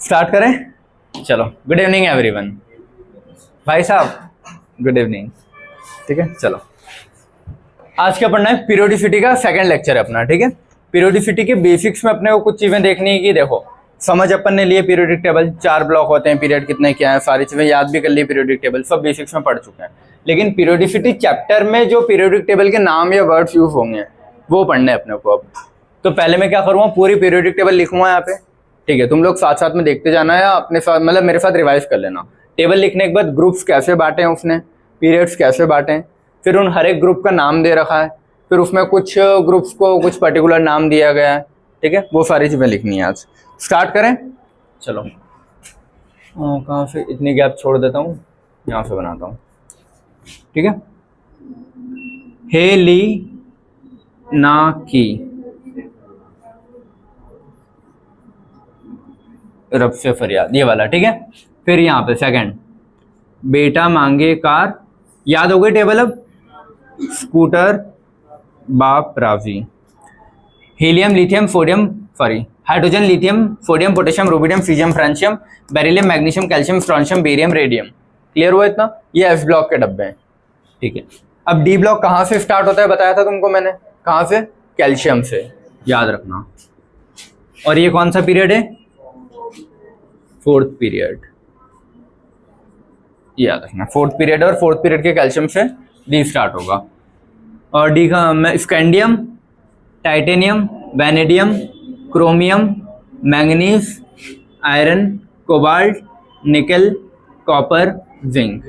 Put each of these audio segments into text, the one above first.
Start करें। चलो, good evening everyone. भाई साहब गुड इवनिंग। ठीक है, चलो आज क्या पढ़ना है, पीरियोडिसिटी का सेकंड लेक्चर है अपना। ठीक है, पीरियोडिसिटी के बेसिक्स में अपने को कुछ चीजें देखनी है कि देखो, समझ अपन ने लिए पीरियोडिक टेबल, 4 ब्लॉक होते हैं, पीरियड कितने क्या है, सारी चीजें याद भी कर ली, पीरियोडिक टेबल सब बेसिक्स में पढ़ चुके हैं। लेकिन पीरियोडिसिटी चैप्टर में जो पीरियोडिक टेबल के नाम या वर्ड्स यूज होंगे वो पढ़ने अपने को। अब तो पहले मैं क्या करूँगा, पूरी पीरियोडिक टेबल लिखूंगा यहाँ पे। ठीक है, तुम लोग साथ साथ में देखते जाना है, अपने साथ मतलब मेरे साथ रिवाइज कर लेना। टेबल लिखने के बाद ग्रुप्स कैसे बांटे हैं उसने, पीरियड्स कैसे बांटे हैं, फिर उन हर एक ग्रुप का नाम दे रखा है, फिर उसमें कुछ ग्रुप्स को कुछ पर्टिकुलर नाम दिया गया है। ठीक है, वो सारी चीजें लिखनी है आज। स्टार्ट करें। चलो कहाँ से इतनी गैप छोड़ देता हूँ, यहाँ से बनाता हूँ। ठीक है, हे ली ना की रब से फरियाद, ये वाला। ठीक है, फिर यहाँ पे सेकंड, बेटा मांगे कार, याद हो गई टेबल अब, स्कूटर बाप राजी, helium lithium sodium hydrogen lithium sodium potassium rubidium फ्रीजियम francium beryllium magnesium calcium strontium barium radium. Clear हुआ इतना? ये एस ब्लॉक के डब्बे हैं। ठीक है, अब डी ब्लॉक कहाँ से स्टार्ट होता है बताया था तुमको मैंने, कहाँ से? कैल्शियम से, याद रखना। और ये कौन सा पीरियड है? फोर्थ पीरियड, याद रखना। फोर्थ पीरियड, और फोर्थ पीरियड के कैल्शियम से डी स्टार्ट होगा। और डी का scandium, titanium, vanadium, chromium, manganese, iron, cobalt, nickel, copper, zinc.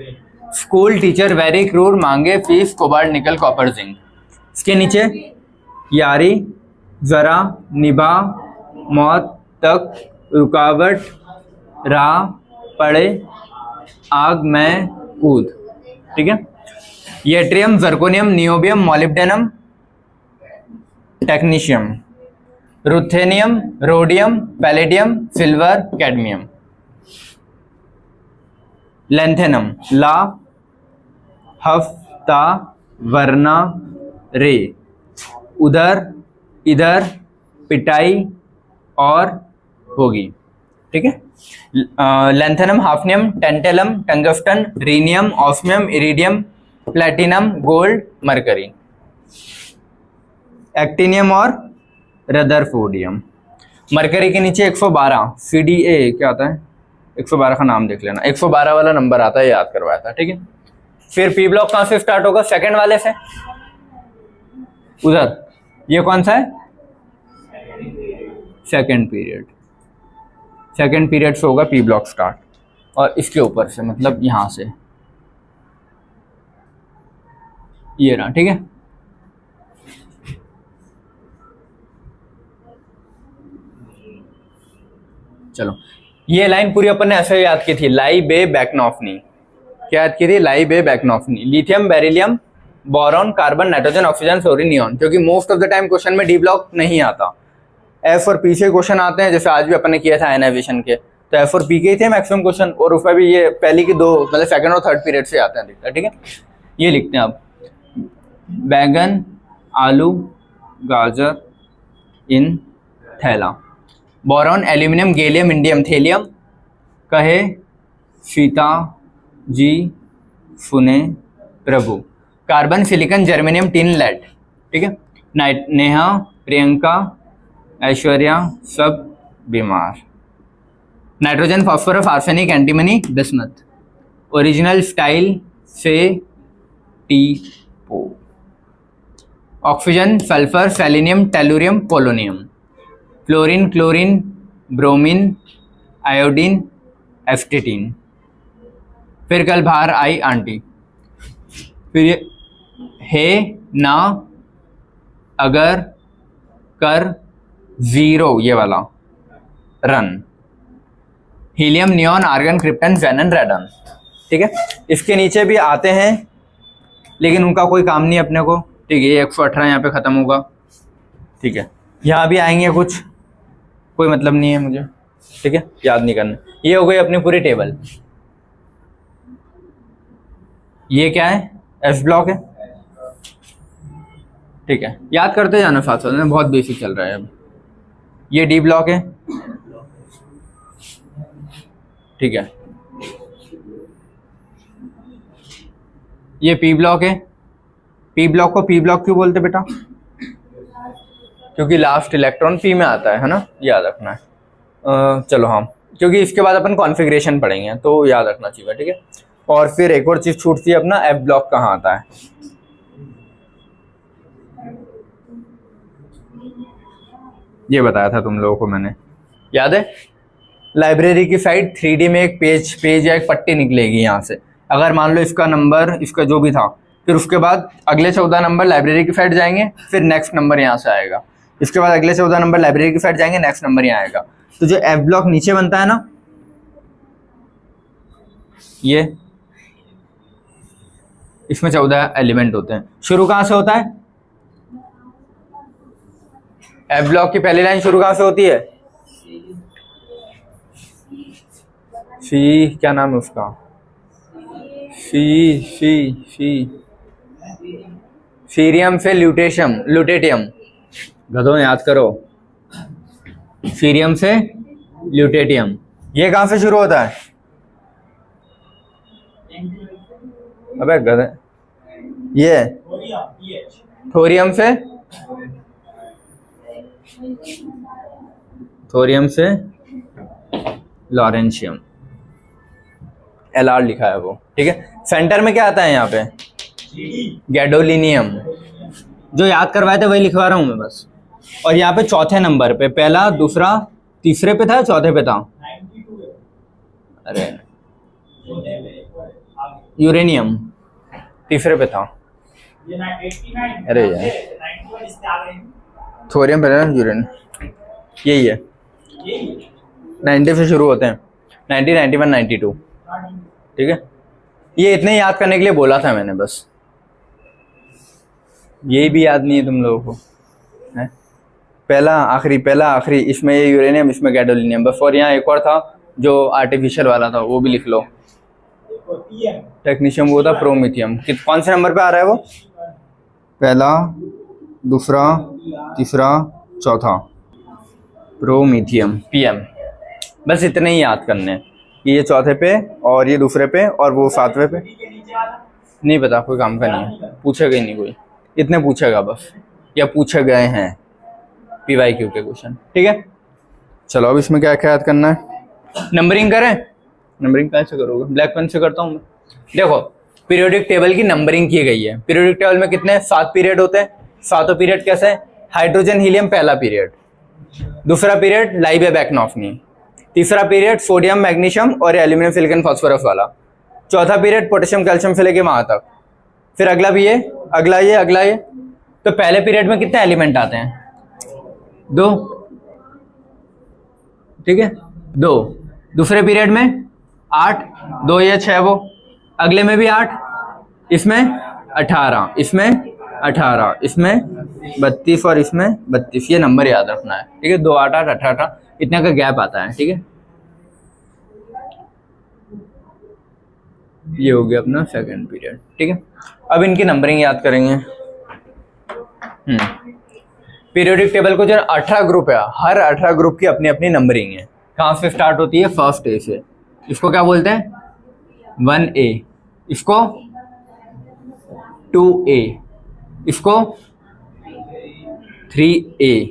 School teacher very cruel, मांगे fees, cobalt nickel copper zinc. इसके नीचे यारी, जरा, निभा, मौत तक, रुकावट, राह, पड़े, आग में कूद। ठीक है, yttrium, zirconium, niobium, molybdenum, technetium, ruthenium, rhodium, palladium, silver, cadmium. Lanthanum, ला, हफ्ता, वरना, रे, उधर, इधर, पिटाई और होगी। ठीक है, lanthanum, hafnium, tantalum, tungsten, rhenium, osmium, iridium, platinum, gold, mercury, actinium और रदरफोर्डियम। मरकरी के नीचे 112 CDA क्या आता है, 112 का नाम देख लेना, 112 वाला नंबर आता है, याद करवाया था। ठीक है, फिर पी ब्लॉक कहाँ से स्टार्ट होगा? सेकंड वाले से, उधर। ये कौन सा है? सेकंड पीरियड, सेकंड पीरियड से होगा पी ब्लॉक स्टार्ट। और इसके ऊपर से मतलब यहां से ये रहा। ठीक है, चलो ये लाइन पूरी अपन ने ऐसे याद की थी, लाई बे बैकनॉफनी। क्या याद की थी? लाई बे बैकनॉफनी। Lithium, beryllium, boron, carbon, nitrogen, oxygen, fluorine, neon. क्योंकि most of the time question में डी ब्लॉक नहीं आता, एफ और पी से क्वेश्चन आते हैं, जैसे आज भी अपन ने किया था आयनाइजेशन के, तो एफ और पी के ही थे मैक्सिमम क्वेश्चन, और उसमें भी ये पहली की दो मतलब सेकंड और थर्ड पीरियड से आते हैं दिखता है। ठीक है, ये लिखते हैं आप, बैगन, आलू, गाजर इन थैला। Boron, aluminium, gallium, indium, thallium, कहे सीता जी सुने प्रभु। Carbon, silicon, germanium, tin, lead. ठीक है, नेहा, प्रियंका, ऐश्वर्या सब बीमार। Nitrogen, phosphorus, arsenic, antimony, bismuth. Original style से टीपो। Oxygen, sulphur, selenium, tellurium, polonium. Fluorine, chlorine, bromine, iodine, astatine. फिर कल बाहर आई आंटी। फिर ये है ना, अगर, कर, जीरो, ये वाला, रन। Helium, neon, argon, krypton, xenon, radon. ठीक है, इसके नीचे भी आते हैं लेकिन उनका कोई काम नहीं अपने को। ठीक है, ये 118 यहाँ पे खत्म होगा। ठीक है, यहाँ भी आएंगे कुछ, कोई मतलब नहीं है मुझे। ठीक है, याद नहीं करना। ये हो गई अपनी पूरी टेबल। ये क्या है? एस ब्लॉक है। ठीक है, याद करते जाना साथ साथ में, बहुत बेसिक चल रहा है अब। ये डी ब्लॉक है, ठीक है, ये पी ब्लॉक है। पी ब्लॉक को पी ब्लॉक क्यों बोलते बेटा? क्योंकि लास्ट इलेक्ट्रॉन पी में आता है ना, याद रखना है। चलो हाँ, क्योंकि इसके बाद अपन कॉन्फ़िगरेशन पढ़ेंगे तो याद रखना चाहिए, ठीक है। और फिर एक और चीज छूटती है अपना, एफ ब्लॉक कहाँ आता है। ये बताया था तुम लोगों को मैंने, याद है? लाइब्रेरी की साइड 3D में एक पेज या एक पट्टी निकलेगी यहाँ से। अगर मान लो इसका नंबर, इसका जो भी था, फिर उसके बाद अगले 14 नंबर लाइब्रेरी की साइड जाएंगे, फिर नेक्स्ट नंबर यहाँ से आएगा। इसके बाद अगले 14 नंबर लाइब्रेरी की साइड जाएंगे, नेक्स्ट नंबर यहाँ आएगा। तो जो एफ ब्लॉक नीचे बनता है ना, ये इसमें 14 एलिमेंट होते हैं। शुरू कहाँ से होता है? एफ ब्लॉक की पहली लाइन शुरू कहाँ से होती है? सी, क्या नाम है उसका? सीरियम से ल्यूटेटियम। गधों याद करो, सीरियम से ल्यूटेटियम। ये कहाँ से शुरू होता है? अबे गधे, ये थोरियम से लॉरेंशियम, LR लिखा है वो, ठीक है। सेंटर में क्या आता है यहाँ पे? गैडोलिनियम। जो याद करवाए थे वही लिखवा रहा हूँ मैं बस। और यहाँ पे चौथे नंबर पे, पहला, दूसरा, तीसरे पे था, चौथे पे था? अरे यूरेनियम तीसरे पे था। अरे यार, थोरियम पे ना, यूरेनियम, यही है। 90 से शुरू होते हैं, 90, 91, 92, ठीक है। ये इतने याद करने के लिए बोला था मैंने बस, ये भी याद नहीं है तुम लोगों को है? पहला आखिरी, इसमें ये यूरेनियम, इसमें गैडोलिनियम बस। और यहाँ एक और था जो आर्टिफिशियल वाला था, वो भी लिख लो। टेक्नीशियम वो था प्रोमिथियम। कौन से नंबर पे आ रहा है वो? पहला, दूसरा, तीसरा, चौथा, प्रोमिथियम, PM। बस इतने ही याद करने हैं कि ये चौथे पे और ये दूसरे पे और वो सातवें पे। नहीं पता, कोई काम का नहीं है, पूछेगा ही नहीं कोई, इतने पूछेगा बस, या पूछे गए हैं PYQ के क्वेश्चन, ठीक है। चलो अब इसमें क्या क्या याद करना है? नंबरिंग करें? नंबरिंग कैसे करोगे? ब्लैक पेन से करता हूँ मैं। देखो, पीरियोडिक टेबल की नंबरिंग की गई है। पीरियोडिक टेबल में कितने? 7 पीरियड होते हैं। सातों पीरियड कैसे? हाइड्रोजन हीलियम पहला पीरियड, दूसरा पीरियड लाइबेबैक्नॉफ्नी, तीसरा पीरियड सोडियम मैग्नीशियम और एल्यूमिनियम सिलिकॉन फास्फोरस वाला, चौथा पीरियड पोटेशियम कैल्शियम से लेके वहां तक, फिर अगला भी ये, अगला ये, अगला ये। तो पहले पीरियड में कितने एलिमेंट आते हैं? 2, ठीक है, 2। दूसरे पीरियड में 8, 2 या 6 वो, अगले में भी 8, इसमें 18, इसमें 18, इसमें 32 और इसमें 32। ये नंबर याद रखना है, ठीक है। 2, 8, 8, 18, इतना का गैप आता है, ठीक है। ये हो गया अपना सेकंड पीरियड, ठीक है। अब इनकी नंबरिंग याद करेंगे। पीरियोडिक टेबल को जो 18 ग्रुप है, हर 18 ग्रुप की अपनी अपनी नंबरिंग है। कहाँ से स्टार्ट होती है? फर्स्ट ए से। इसको क्या बोलते हैं? 1A, इसको 2A, इसको 3A।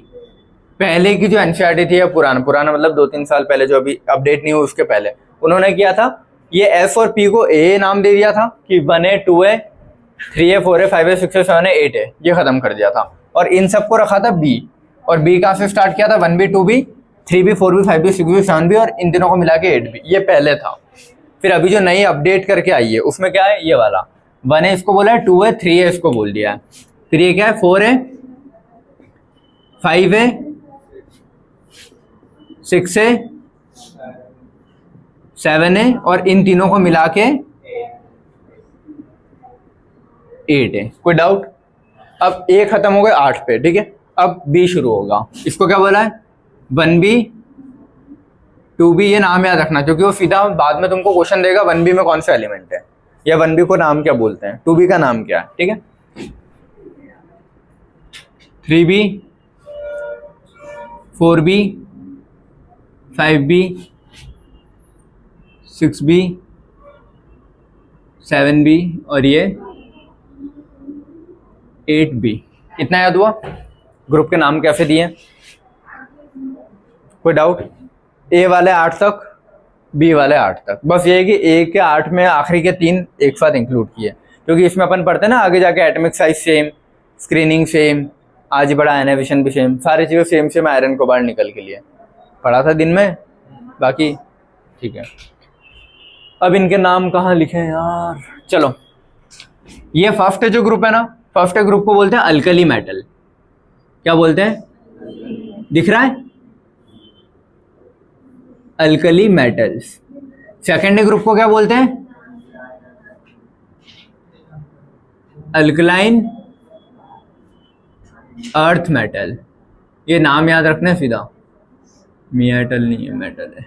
पहले की जो एनसीईआरटी थी, पुराना मतलब 2-3 साल पहले, जो अभी अपडेट नहीं हुई उसके पहले, उन्होंने किया था ये S और P को A नाम दे दिया था कि 1A, 2A, 3A, 4A, 5A, 6A, 7A, 8A, ये खत्म कर दिया था। और इन सबको रखा था B, और B कहाँ से स्टार्ट किया था? 1B, 2B, 3B, 4B, 5B, 6B, 7B, और इन तीनों को मिला के 8B। ये पहले था। फिर अभी जो नई अपडेट करके आई है उसमें क्या है? ये वाला 1A इसको बोला है, 2A, 3A इसको बोल दिया है, फिर ये क्या है? 4A, 5A, 6A, 7A, और इन तीनों को मिला के 8A। कोई डाउट? अब A खत्म हो गए 8 पे, ठीक है। अब B शुरू होगा। इसको क्या बोला है? 1B, 2B। ये नाम याद रखना क्योंकि वो सीधा बाद में तुमको क्वेश्चन देगा 1B में कौन सा एलिमेंट है, या 1B को नाम क्या बोलते हैं, 2B का नाम क्या है, ठीक है। 3B, 4B, 5B, 6B 7B और ये 8B। इतना याद हुआ? ग्रुप के नाम कैसे दिए? कोई डाउट? ए वाले 8 तक, बी वाले 8 तक। बस ये है कि ए के 8 में आखिरी के 3 एक साथ इंक्लूड किए, क्योंकि इसमें अपन पढ़ते हैं ना आगे जाके atomic size same, screening same, आज बड़ा एनाविशन भी सेम, सारी चीज़ें सेम सेम आयरन को बाहर निकल के लिए पढ़ा था दिन में। बाकी ठीक है। अब इनके नाम कहाँ लिखे यार? चलो, ये फर्स्ट जो ग्रुप है ना, फर्स्ट ग्रुप को बोलते हैं अल्कली मेटल। क्या बोलते हैं? दिख रहा है? Alkali metals. सेकेंड ग्रुप को क्या बोलते हैं? Alkaline earth metal. ये नाम याद रखना है सीधा, मेटल नहीं है, मेटल है।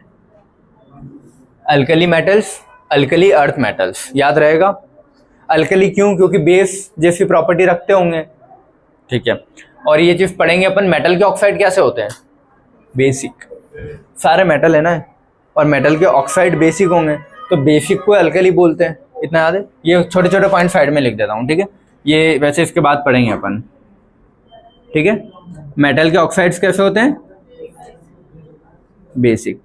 Alkali metals, alkali earth metals, याद रहेगा। अल्कली क्यों? क्योंकि बेस जैसी प्रॉपर्टी रखते होंगे, ठीक है। और ये चीज पढ़ेंगे अपन, मेटल के ऑक्साइड कैसे होते हैं? बेसिक। सारे मेटल है ना, और मेटल के ऑक्साइड बेसिक होंगे, तो बेसिक को अल्कली बोलते हैं। इतना याद है? ये छोटे छोटे पॉइंट साइड में लिख देता हूँ, ठीक है। ये वैसे इसके बाद पढ़ेंगे अपन, ठीक है। मेटल के ऑक्साइड्स कैसे होते हैं? बेसिक।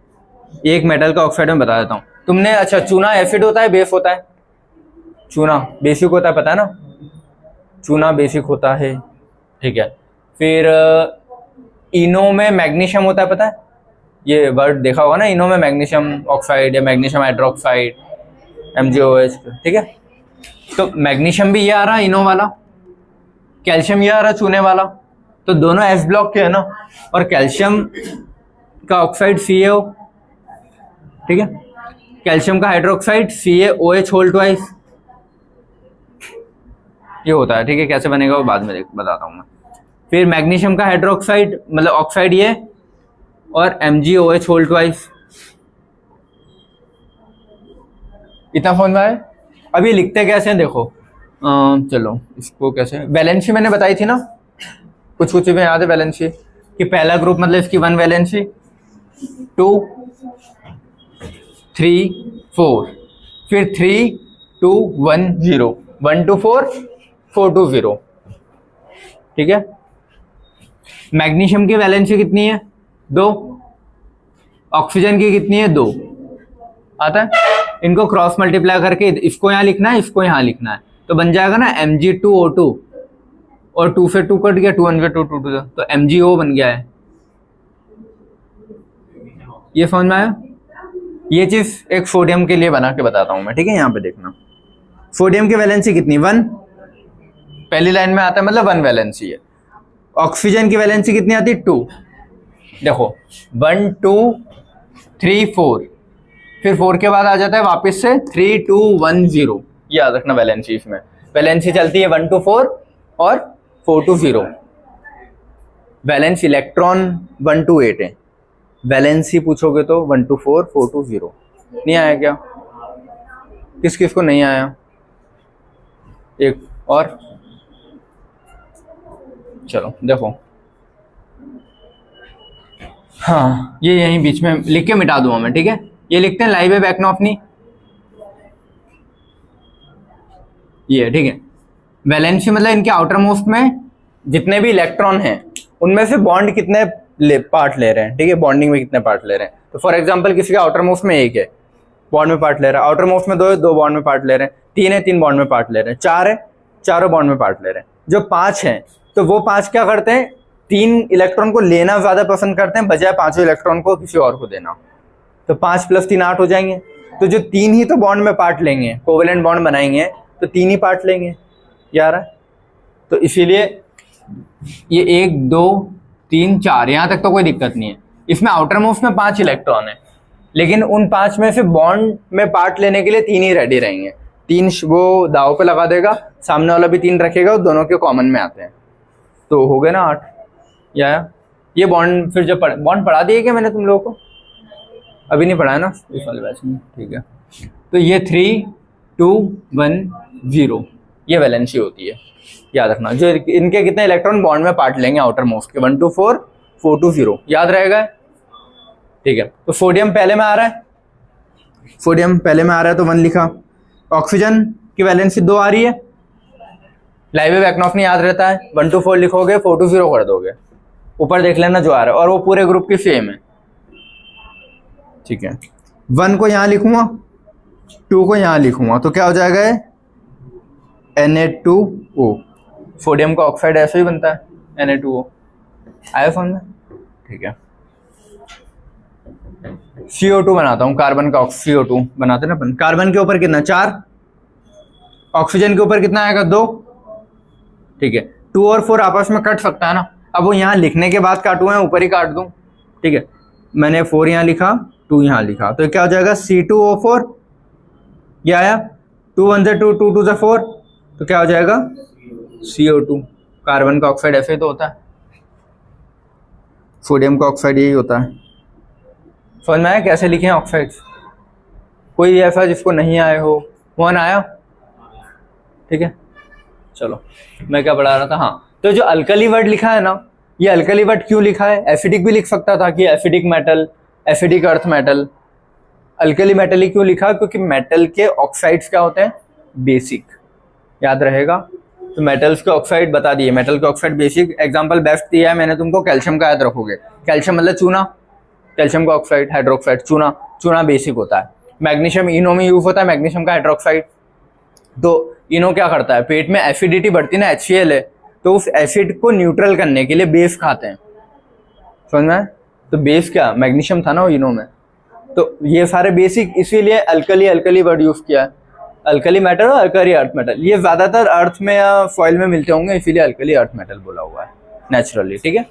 एक मेटल का ऑक्साइड में बता देता हूँ तुमने। अच्छा, चूना एसिड होता है, बेस होता है? चूना बेसिक होता है, पता है ना? चूना बेसिक होता है, ठीक है। फिर इनो में मैग्नीशियम होता है, पता है? ये वर्ड देखा होगा ना, इनो में मैग्नीशियम ऑक्साइड या मैग्नीशियम हाइड्रोक्साइड, MgOH, ठीक है। तो मैग्नीशियम भी ये आ रहा इनो वाला, कैल्शियम ये आ रहा चूने वाला, तो दोनों S ब्लॉक के है ना। और कैल्शियम का ऑक्साइड CaO, ठीक है। कैल्शियम का हाइड्रोक्साइड CaOH होल ट्वाइस, ये होता है, ठीक है। कैसे बनेगा वो बाद में बताता हूँ मैं। फिर मैग्नीशियम का हाइड्रोक्साइड मतलब ऑक्साइड ये, और MgOH होल ट्वाइस। इतना फोन में है। अब ये लिखते कैसे हैं देखो। चलो इसको कैसे, वैलेंसी मैंने बताई थी ना, कुछ कुछ में याद है वैलेंसी कि पहला ग्रुप मतलब इसकी 1 वैलेंसी, 2 3 4, फिर 3 2 1 0, 1 2 4 4 2 0, ठीक है। मैग्नीशियम की वैलेंसी कितनी है? 2। ऑक्सीजन की कितनी है? 2। आता है? इनको क्रॉस मल्टीप्लाई करके इसको यहाँ लिखना है, इसको यहाँ लिखना है, तो बन जाएगा ना Mg2O2, और 2 से 2 कट गया, 2 1 2 2 2, तो MgO बन गया है। ये समझ में आया? ये चीज एक सोडियम के लिए बना के बताता हूं मैं, ठीक है। यहाँ पे देखना, सोडियम की वैलेंसी कितनी? 1, पहली लाइन में आता है, मतलब 1 वैलेंसी है। ऑक्सीजन की वैलेंसी कितनी आती है? 2। देखो 1 2 3 4, फिर 4 के बाद आ जाता है वापस से 3 2 1 0। याद रखना वैलेंसी, इसमें वैलेंसी चलती है 1 2 4 और 4 2 0। वैलेंस इलेक्ट्रॉन 1 2 8 है, वैलेंसी पूछोगे तो 1 2 4 4 2 0। नहीं आया क्या? किस किस को नहीं आया? एक और, चलो देखो, हाँ ये यहीं बीच में लिख के मिटा दूंगा मैं, ठीक है। ये लिखते हैं लाइबे बैक्नोफनी, ये ठीक है। वैलेंसी मतलब इनके आउटर मोस्ट में जितने भी इलेक्ट्रॉन हैं उनमें से बॉन्ड कितने पार्ट ले रहे हैं, ठीक है। बॉन्डिंग में कितने पार्ट ले रहे हैं, तो फॉर एग्जांपल किसी के आउटर मोस्ट में 1 है, बॉन्ड में पार्ट ले रहा है। आउटर मोस्ट में 2 है, 2 बॉन्ड में पार्ट ले रहे हैं। 3 है, 3 बॉन्ड में पार्ट ले रहे हैं। 4 है, 4 बॉन्ड में पार्ट ले रहे हैं। जो 5 हैं तो वो 5 क्या करते हैं? 3 इलेक्ट्रॉन को लेना ज्यादा पसंद करते हैं बजाय 5 इलेक्ट्रॉन को किसी और को देना। तो 5 + 3 8 हो जाएंगे। तो जो 3 ही तो बॉन्ड में पार्ट लेंगे, कोवेलेंट बॉन्ड बनाएंगे, तो 3 ही पार्ट लेंगे यार। तो इसीलिए ये 1 2 3 4 यहाँ तक तो कोई दिक्कत नहीं है। इसमें आउटर मोस्ट में 5 इलेक्ट्रॉन है, लेकिन उन 5 में से बॉन्ड में पार्ट लेने के लिए 3 ही रेडी रहेंगे। 3 वो दाव पे लगा देगा, सामने वाला भी 3 रखेगा, दोनों के कॉमन में आते हैं, तो हो गए ना 8। या ये बॉन्ड फिर जो बॉन्ड पढ़ा दिए क्या मैंने तुम लोगों को? अभी नहीं पढ़ाया ना इस वाले बैच में, ठीक है। तो ये 3 2 1 0 ये वैलेंसी होती है, याद रखना। जो इनके कितने इलेक्ट्रॉन बॉन्ड में पार्ट लेंगे आउटर मोस्ट के, 1 2 4 4 2 0, याद रहेगा, ठीक है। तो सोडियम पहले में आ रहा है, सोडियम पहले में आ रहा है तो 1 लिखा। ऑक्सीजन की वैलेंसी 2 आ रही है, लाइबोबैक्नोफ्नी याद रहता है, 1 to 4 लिखोगे, 4 to 0 कर दोगे, ऊपर देख लेना जो आ रहा है, और वो पूरे ग्रुप की सेम है, ठीक है। 1 को यहाँ लिखूंगा, 2 को यहाँ लिखूंगा, तो क्या हो जाएगा Na2O। सोडियम का ऑक्साइड ऐसे ही बनता है Na2O, आया समझ में, ठीक है। CO2 बनाता हूँ, कार्बन का CO2 बनाते ना अपन। कार्बन के ऊपर कितना 4, ऑक्सीजन के ऊपर कितना आएगा 2, ठीक है। 2 और 4 आपस में कट सकता है ना, अब वो यहाँ लिखने के बाद काटू है, ऊपर ही काट दूं, ठीक है। मैंने 4 यहाँ लिखा, 2 यहाँ लिखा, तो क्या हो जाएगा C2O4, ये आया, 2 1 से 2, 2 2 से 4, तो क्या हो जाएगा CO2। कार्बन का ऑक्साइड ऐसे ही तो होता है, सोडियम का ऑक्साइड यही होता है। समझ में आया कैसे लिखे हैं ऑक्साइड्स? कोई ऐसा जिसको नहीं आए हो? कौन आया? ठीक है, चलो मैं क्या पढ़ा रहा था, हाँ, तो जो अल्कली वर्ड लिखा है ना, ये अल्कली वर्ड क्यों लिखा है? एसिडिक भी लिख सकता था कि acidic metal, acidic earth metal. Alkali metal ही क्यों लिखा? क्योंकि मेटल के ऑक्साइड्स क्या होते हैं? बेसिक, याद रहेगा। तो मेटल्स के ऑक्साइड बता दिए, मेटल के ऑक्साइड बेसिक। एग्जांपल बेस्ट दिया है मैंने तुमको, कैल्शियम का याद रखोगे। कैल्शियम मतलब चूना, कैल्शियम का ऑक्साइड, हाइड्रोक्साइड, चूना, चूना बेसिक होता है। मैग्नीशियम इनो में यूज होता है, मैग्नीशियम का हाइड्रोक्साइड। तो इनो क्या करता है? पेट में एसिडिटी बढ़ती ना, HCl है, तो उस एसिड को न्यूट्रल करने के लिए बेस खाते हैं, समझ में? तो बेस क्या? मैग्नीशियम था ना वो इनो में। तो ये सारे बेसिक, इसीलिए अल्कली अल्कली वर्ड यूज किया है। अल्कली मेटल और अल्कली अर्थ मेटल, ये ज्यादातर अर्थ में या सॉइल में मिलते होंगे, इसीलिए अल्कली अर्थ मेटल बोला हुआ है नेचुरली, ठीक है।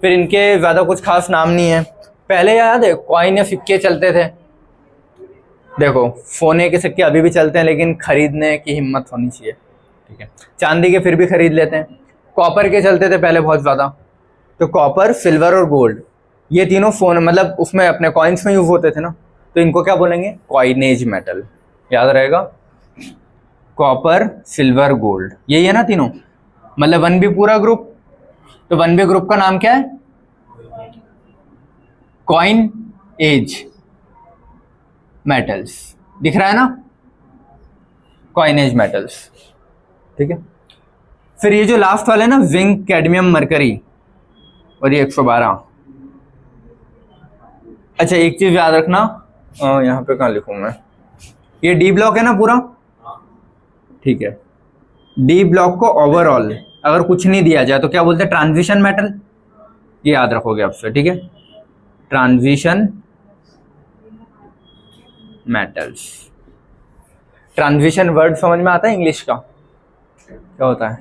फिर इनके ज्यादा कुछ खास नाम नहीं है। पहले याद है कॉइन या सिक्के चलते थे, देखो सोने के सिक्के अभी भी चलते हैं, लेकिन खरीदने की हिम्मत होनी चाहिए, ठीक है। चांदी के फिर भी खरीद लेते हैं। कॉपर के चलते थे पहले बहुत ज्यादा, तो कॉपर, सिल्वर और गोल्ड, ये तीनों फोन मतलब उसमें अपने कॉइन्स में यूज होते थे ना, तो इनको क्या बोलेंगे? कॉइनेज मेटल, याद रहेगा। कॉपर, सिल्वर, गोल्ड, यही है ना तीनों, मतलब 1B पूरा ग्रुप। तो 1B ग्रुप का नाम क्या है? कॉइन एज मेटल्स, दिख रहा है ना, कॉइनेज मेटल्स, ठीक है। फिर ये जो लास्ट वाले ना, जिंक, कैडमियम, मरकरी, और ये 112। अच्छा एक चीज याद रखना, यहाँ पे कहाँ लिखूं मैं, ये डी ब्लॉक है ना पूरा, ठीक है। डी ब्लॉक को ओवरऑल अगर कुछ नहीं दिया जाए तो क्या बोलते हैं? ट्रांजिशन मेटल, ये याद रखोगे आपसे, ठीक है। Transition metals. ट्रांजिशन वर्ड समझ में आता है इंग्लिश का? क्या होता है?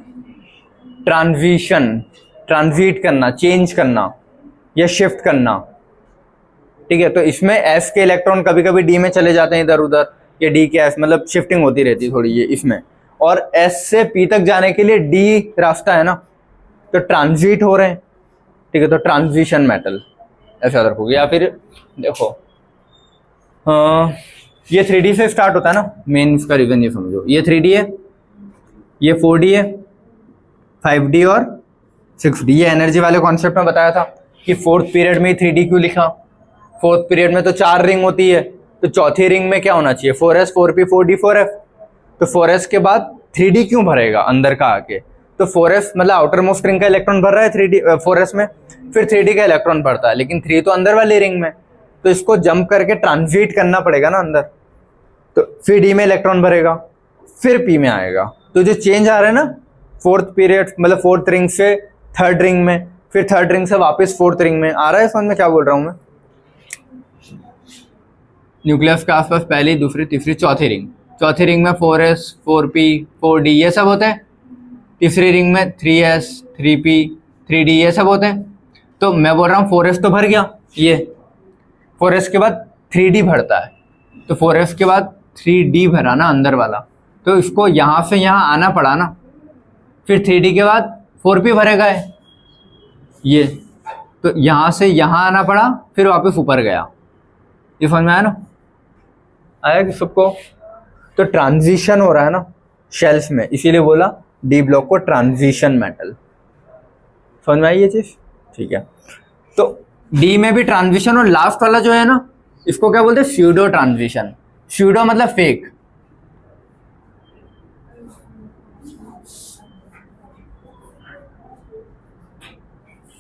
ट्रांजिशन, ट्रांजिट करना, चेंज करना या शिफ्ट करना, ठीक है। तो इसमें एस के इलेक्ट्रॉन कभी कभी डी में चले जाते हैं इधर उधर, या डी के एस, मतलब शिफ्टिंग होती रहती है थोड़ी ये इसमें। और एस से पी तक जाने के लिए डी रास्ता है ना, तो ट्रांजिट हो रहे हैं, ठीक है। तो ट्रांजिशन मेटल ऐसा याद रखोगे। या फिर देखो ये 3D से स्टार्ट होता है ना, मेन इसका रीजन ये समझो, ये 3D है, ये 4D है, 5D और 6D। ये एनर्जी वाले कॉन्सेप्ट में बताया था कि 4th पीरियड में 3D क्यों लिखा। 4th पीरियड में तो 4 रिंग होती है, तो चौथी रिंग में क्या होना चाहिए? 4s, 4p, 4d, 4f। तो 4s के बाद 3D क्यों भरेगा अंदर का आके? तो 4s मतलब आउटर मोस्ट रिंग का इलेक्ट्रॉन भर रहा है 3D 4s में, फिर 3D का इलेक्ट्रॉन भरता है, लेकिन 3 तो अंदर वाली रिंग में, तो इसको जंप करके ट्रांजिट करना पड़ेगा ना अंदर, तो फिर डी में इलेक्ट्रॉन भरेगा, फिर पी में आएगा। तो जो चेंज आ रहा है ना 4th पीरियड मतलब 4th रिंग से 3rd रिंग में, फिर 3rd रिंग से वापस 4th रिंग में आ रहा है, समझ में क्या बोल रहा हूं मैं? न्यूक्लियस के आसपास पहली, दूसरी, तीसरी, चौथी रिंग। चौथी रिंग में 4s, 4p, 4d ये सब होते हैं। तीसरी रिंग में 3s, 3p, 3d ये सब होते हैं। तो मैं बोल रहा हूँ 4s तो भर गया, ये 4s के बाद 3d भरता है, तो 4s के बाद 3d भरा ना अंदर वाला, तो इसको यहाँ से यहाँ आना पड़ा ना, फिर 3d के बाद 4p भरेगा है ये, तो यहाँ से यहाँ आना पड़ा, फिर वापस ऊपर गया। ये समझ में आया ना? आया कि सबको? तो ट्रांजिशन हो रहा है ना शेल्स में, इसीलिए बोला डी ब्लॉक को ट्रांजिशन मेटल। समझ में आई ये चीज? ठीक है। तो डी में भी ट्रांजिशन, और लास्ट वाला जो है ना इसको क्या बोलते हैं? Pseudo transition. स्यूडो मतलब फेक।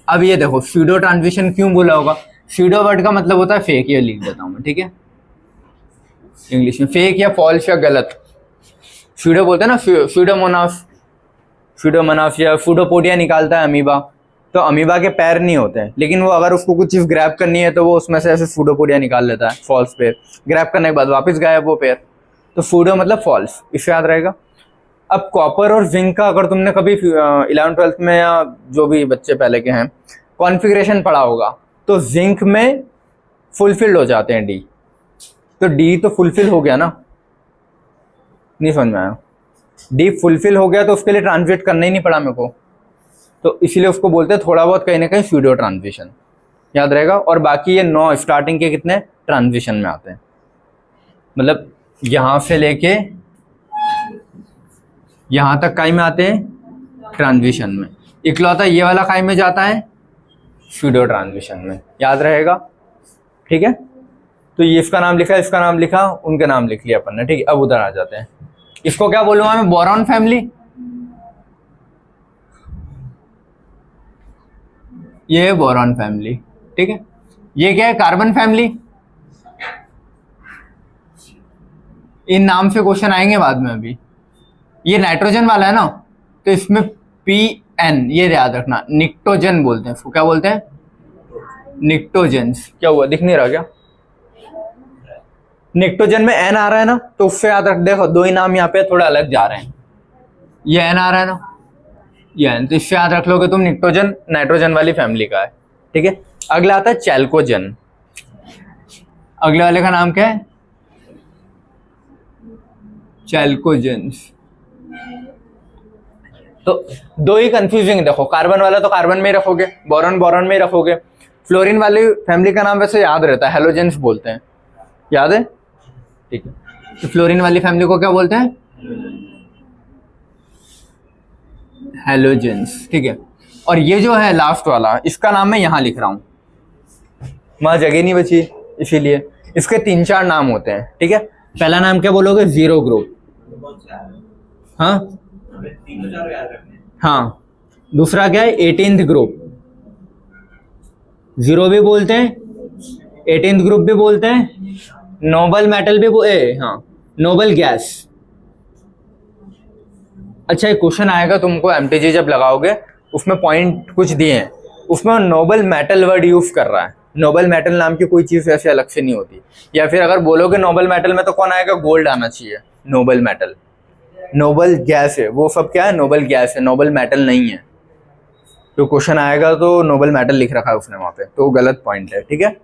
अब ये देखो स्यूडो ट्रांजिशन क्यों बोला होगा? स्यूडो वर्ड का मतलब होता है फेक, ये लिख देता हूं मैं, ठीक है, इंग्लिश में फेक या फॉल्स या गलत। स्यूडो बोलते हैं ना, स्यूडोमोनास, स्यूडोमोनास या स्यूडोपोडिया निकालता है अमीबा, तो अमीबा के पैर नहीं होते हैं, लेकिन वो अगर उसको कुछ चीज ग्रैब करनी है तो वो उसमें से ऐसे स्यूडोपोडिया निकाल लेता है, फॉल्स पैर, ग्रैब करने के बाद वापस गायब वो पैर, तो स्यूडो मतलब फॉल्स, इससे याद रहेगा। अब कॉपर और जिंक का अगर तुमने कभी 11th-12th में या जो भी बच्चे पहले के हैं कॉन्फ़िगरेशन पढ़ा होगा, तो जिंक में फुलफिल्ड हो जाते हैं डी, तो डी तो फुलफिल हो गया ना, नहीं समझ में आया? डी फुलफिल हो गया तो उसके लिए ट्रांजिट करना ही नहीं पड़ा मेरे को, तो इसीलिए उसको बोलते हैं थोड़ा बहुत कहीं ना कहीं स्यूडो ट्रांजिशन, याद रहेगा। और बाकी ये 9 स्टार्टिंग के कितने ट्रांजिशन में आते हैं, मतलब यहां से लेके यहां तक काई में आते हैं ट्रांजिशन में, इकलौता ये वाला काई में जाता है स्यूडो ट्रांजिशन में, याद रहेगा, ठीक है। तो ये इसका नाम लिखा, इसका नाम लिखा, उनके नाम लिख लिया अपन ने, ठीक है। अब उधर आ जाते हैं, इसको क्या बोलूंगा मैं? Boron family. ये है बोरॉन फैमिली, ठीक है। ये क्या है? Carbon family. इन नाम से क्वेश्चन आएंगे बाद में। अभी ये नाइट्रोजन वाला है ना, तो इसमें PN ये याद रखना, निक्टोजन बोलते हैं इसको, क्या बोलते हैं? निक्टोजेंस। क्या हुआ, दिख नहीं रहा क्या? निक्टोजन में N आ रहा है ना, तो उससे याद रख, देखो दो ही नाम यहाँ पे थोड़ा अलग जा रहे हैं, ये N आ रहा है ना, ये N, तो इससे याद रख लोगे तुम निक्टोजन नाइट्रोजन वाली फैमिली का है, ठीक है। अगला आता है चैल्कोजन। अगले वाले का नाम क्या है? चैल्कोजेंस। तो दो ही कंफ्यूजिंग, देखो कार्बन वाला तो कार्बन में ही रखोगे, बोरॉन बोरॉन में ही रखोगे। फ्लोरीन वाली फैमिली का नाम वैसे याद रहता है, हेलोजेंस बोलते हैं, याद है, ठीक है। तो फ्लोरीन वाली फैमिली को क्या बोलते हैं? हेलोजेंस, ठीक है। और ये जो है लास्ट वाला, इसका नाम मैं यहां लिख रहा हूं, वहां जगह नहीं बची, इसीलिए इसके 3-4 नाम होते हैं, ठीक है। पहला नाम क्या बोलोगे? जीरो ग्रुप, हाँ हाँ। दूसरा क्या है? 18th ग्रुप, जीरो भी बोलते हैं, 18th ग्रुप भी बोलते हैं, नोबल मेटल भी हाँ नोबल गैस। अच्छा एक क्वेश्चन आएगा तुमको एमटीजी जब लगाओगे, उसमें पॉइंट कुछ दिए हैं, उसमें नोबल मेटल वर्ड यूज कर रहा है, नोबल मेटल नाम की कोई चीज ऐसे अलग से नहीं होती। या फिर अगर बोलोगे नोबल मेटल में तो कौन आएगा? गोल्ड आना चाहिए। नोबल मेटल, नोबल गैस है, वो सब क्या है? नोबल गैस है, नोबल मेटल नहीं है। तो क्वेश्चन आएगा तो नोबल मेटल लिख रखा है उसने वहां पे, तो गलत पॉइंट है, ठीक है।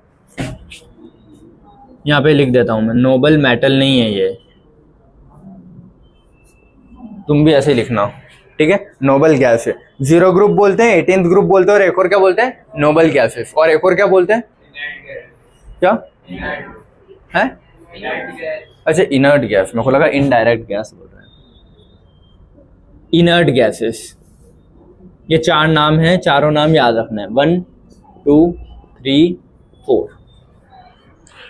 यहाँ पे लिख देता हूं मैं, नोबल मेटल नहीं है ये, तुम भी ऐसे ही लिखना, ठीक है। नोबल गैस है, जीरो ग्रुप बोलते हैं, 18th ग्रुप बोलते हैं, और एक और क्या बोलते हैं? Noble gases. और एक और क्या बोलते हैं? क्या है? अच्छा इनर्ट गैस, मेरे को लगा इनडायरेक्ट गैस बोल रहे हैं। इनर्ट गैसेस, ये 4 नाम हैं, चारों नाम याद रखना है, 1 2 3 4,